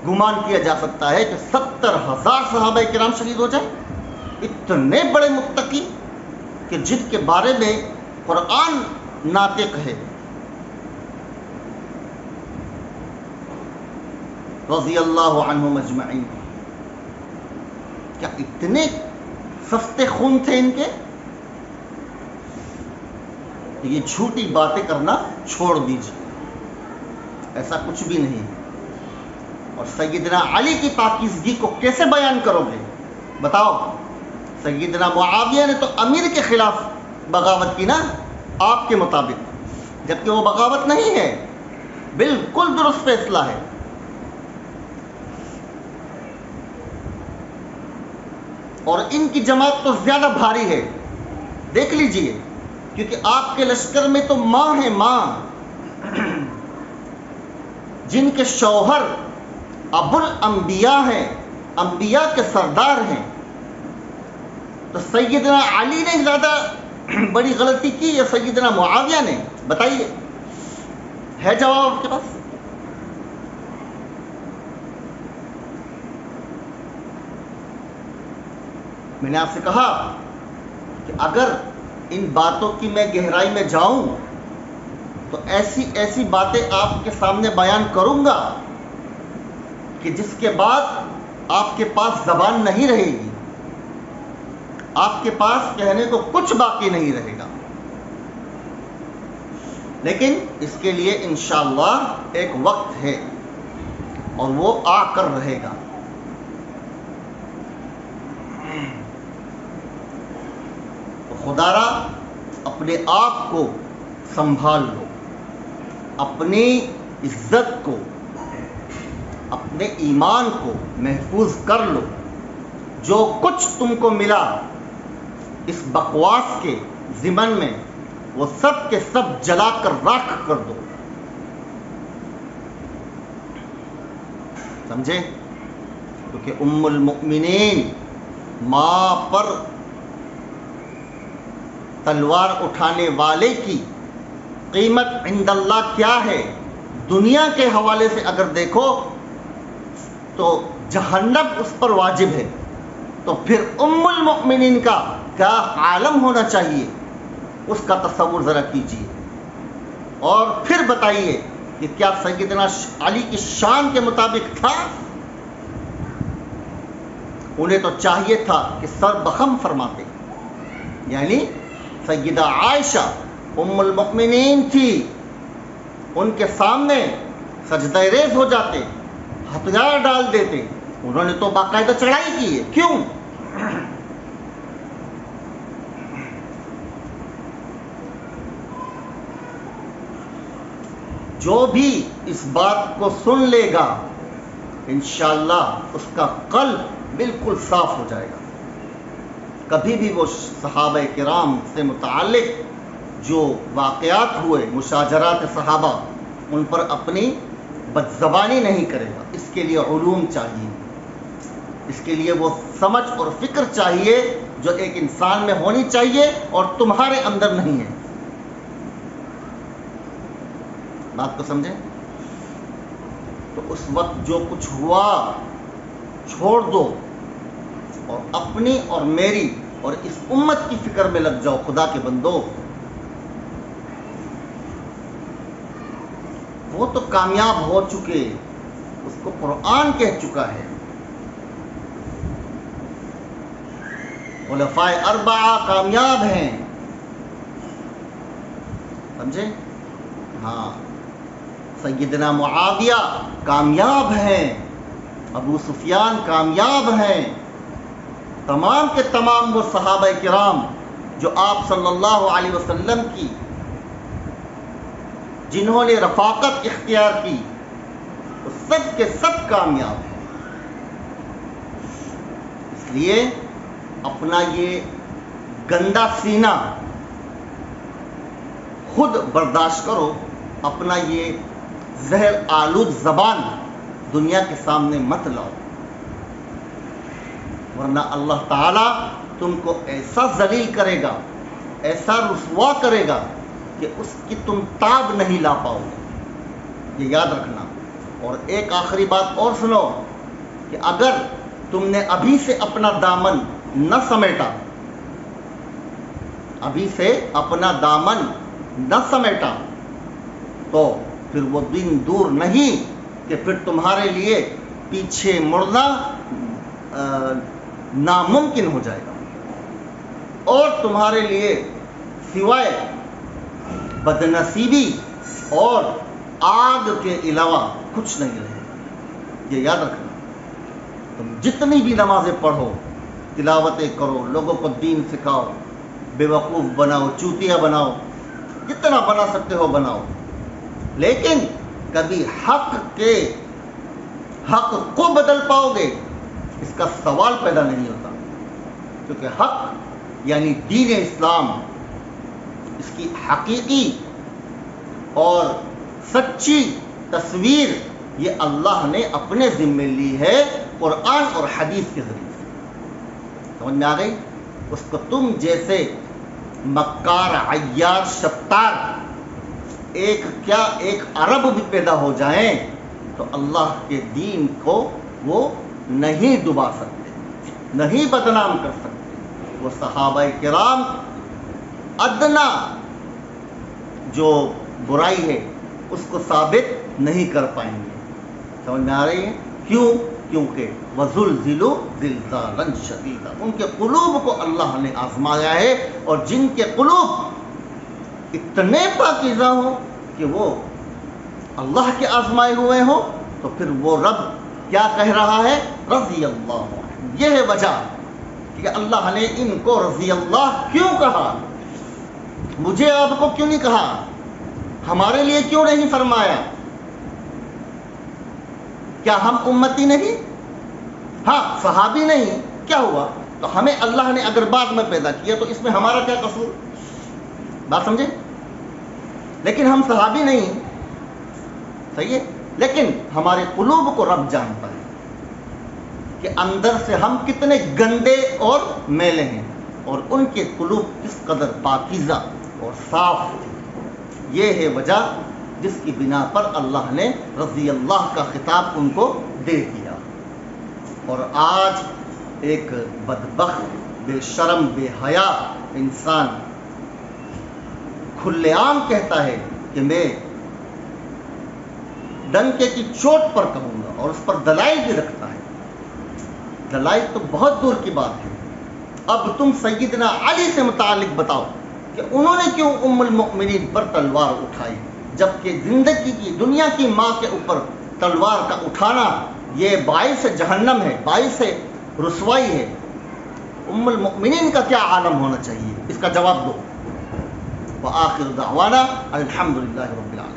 گمان کیا جا سکتا ہے کہ 70,000 صحابہ کرام شہید ہو جائیں؟ اتنے بڑے متقی کہ جن کے بارے میں قرآن ناطق ہے، رضی اللہ عنہم اجمعین، کیا اتنے سستے خون تھے ان کے؟ یہ جھوٹی باتیں کرنا چھوڑ دیجیے، ایسا کچھ بھی نہیں۔ اور سیدنا علی کی پاکیزگی کو کیسے بیان کرو گے؟ بتاؤ، سیدنا معاویہ نے تو امیر کے خلاف بغاوت کی نا، آپ کے مطابق، جبکہ وہ بغاوت نہیں ہے، بالکل درست فیصلہ ہے۔ اور ان کی جماعت تو زیادہ بھاری ہے، دیکھ لیجئے، کیونکہ آپ کے لشکر میں تو ماں ہیں، ماں، جن کے شوہر ابو الانبیاء ہیں، انبیاء کے سردار ہیں۔ تو سیدنا علی نے زیادہ بڑی غلطی کی یا سیدنا معاویہ نے؟ بتائیے، ہے جواب آپ کے پاس؟ میں نے آپ سے کہا کہ اگر ان باتوں کی میں گہرائی میں جاؤں تو ایسی ایسی باتیں آپ کے سامنے بیان کروں گا کہ جس کے بعد آپ کے پاس زبان نہیں رہے گی، آپ کے پاس کہنے کو کچھ باقی نہیں رہے گا۔ لیکن اس کے لیے انشاءاللہ ایک وقت ہے اور وہ آ کر رہے گا۔ خدا را اپنے آپ کو سنبھال لو، اپنی عزت کو، اپنے ایمان کو محفوظ کر لو۔ جو کچھ تم کو ملا اس بکواس کے ضمن میں، وہ سب کے سب جلا کر راکھ کر دو، سمجھے؟ کیونکہ ام المؤمنین، ماں پر تلوار اٹھانے والے کی قیمت عند اللہ کیا ہے؟ دنیا کے حوالے سے اگر دیکھو تو جہنم اس پر واجب ہے، تو پھر ام المؤمنین کا کیا عالم ہونا چاہیے، اس کا تصور ذرا کیجیے، اور پھر بتائیے کہ کیا سیدنا علی کی شان کے مطابق تھا؟ انہیں تو چاہیے تھا کہ سر بخم فرماتے، یعنی سیدہ عائشہ ام المؤمنین تھی، ان کے سامنے سجدہ ریز ہو جاتے، ہتھیار ڈال دیتے، انہوں نے تو باقاعدہ چڑھائی کی ہے۔ کیوں؟ جو بھی اس بات کو سن لے گا انشاءاللہ اس کا قلب بالکل صاف ہو جائے گا۔ کبھی بھی وہ صحابہ کرام سے متعلق جو واقعات ہوئے، مشاجرات صحابہ، ان پر اپنی بدزبانی نہیں کرے گا۔ اس کے لیے علوم چاہیے، اس کے لیے وہ سمجھ اور فکر چاہیے جو ایک انسان میں ہونی چاہیے اور تمہارے اندر نہیں ہے۔ بات کو سمجھیں؟ تو اس وقت جو کچھ ہوا چھوڑ دو اور اپنی اور میری اور اس امت کی فکر میں لگ جاؤ. خدا کے بندو، وہ تو کامیاب ہو چکے، اس کو قرآن کہہ چکا ہے. خلفائے اربعہ کامیاب ہیں، سمجھے؟ ہاں، سیدنا معاویہ کامیاب ہیں، ابو سفیان کامیاب ہیں، تمام کے تمام وہ صحابہ کرام جو آپ صلی اللہ علیہ وسلم کی جنہوں نے رفاقت اختیار کی، وہ سب کے سب کامیاب ہیں. اس لیے اپنا یہ گندا سینہ خود برداشت کرو، اپنا یہ زہر آلود زبان دنیا کے سامنے مت لاؤ، ورنہ اللہ تعالیٰ تم کو ایسا ذلیل کرے گا، ایسا رسوا کرے گا کہ اس کی تم تاب نہیں لا پاؤ گے. یہ یاد رکھنا. اور ایک آخری بات اور سنو کہ اگر تم نے ابھی سے اپنا دامن نہ سمیٹا، ابھی سے اپنا دامن نہ سمیٹا، تو پھر وہ دن دور نہیں کہ پھر تمہارے لیے پیچھے مڑنا ناممکن ہو جائے گا، اور تمہارے لیے سوائے بدنصیبی اور آگ کے علاوہ کچھ نہیں رہے. یہ یاد رکھنا. تم جتنی بھی نمازیں پڑھو، تلاوتیں کرو، لوگوں کو دین سکھاؤ، بے وقوف بناؤ، چوتیا بناؤ، جتنا بنا سکتے ہو بناؤ، لیکن کبھی حق کو بدل پاؤ گے اس کا سوال پیدا نہیں ہوتا. کیونکہ حق یعنی دین اسلام، اس کی حقیقی اور سچی تصویر یہ اللہ نے اپنے ذمے لی ہے قرآن اور حدیث کے ذریعے سے. سمجھ میں آ گئی؟ اس کو تم جیسے مکار، عیار، شطار ایک عرب بھی پیدا ہو جائیں تو اللہ کے دین کو وہ نہیں ڈبا سکتے، نہیں بدنام کر سکتے. وہ صحابہ کرام ادنا جو برائی ہے اس کو ثابت نہیں کر پائیں گے. سمجھ میں آ رہی ہے؟ کیوں؟ کیونکہ وَزُلْزِلُوا زِلْزَالًا شَدِيدًا، ان کے قلوب کو اللہ نے آزمایا ہے، اور جن کے قلوب اتنے پاکیزہ ہوں کہ وہ اللہ کے آزمائے ہوئے ہوں، تو پھر وہ رب کیا کہہ رہا ہے؟ رضی اللہ عنہ. یہ ہے وجہ کہ اللہ نے ان کو رضی اللہ کیوں کہا. مجھے آپ کو کیوں نہیں کہا؟ ہمارے لیے کیوں نہیں فرمایا؟ کیا ہم امتی نہیں؟ ہاں، صحابی نہیں، کیا ہوا؟ تو ہمیں اللہ نے اگر بعد میں پیدا کیا تو اس میں ہمارا کیا قصور؟ بات سمجھے؟ لیکن ہم صحابی نہیں، صحیح ہے، لیکن ہمارے قلوب کو رب جانتا ہے کہ اندر سے ہم کتنے گندے اور میلے ہیں، اور ان کے قلوب کس قدر پاکیزہ اور صاف تھے. یہ ہے وجہ جس کی بنا پر اللہ نے رضی اللہ کا خطاب ان کو دے دیا. اور آج ایک بدبخت، بے شرم، بے حیا انسان کھلے عام کہتا ہے کہ میں ڈنکے کی چوٹ پر کہوں گا، اور اس پر دلائل بھی رکھتا ہے. دلائل تو بہت دور کی بات ہے. اب تم سیدنا علی سے متعلق بتاؤ کہ انہوں نے کیوں ام المؤمنین پر تلوار اٹھائی، جبکہ زندگی کی دنیا کی ماں کے اوپر تلوار کا اٹھانا یہ باعث جہنم ہے، باعث رسوائی ہے. ام المؤمنین کا کیا عالم ہونا چاہیے؟ اس کا جواب دو. وآخر دعوانا الحمدللہ رب العالمین.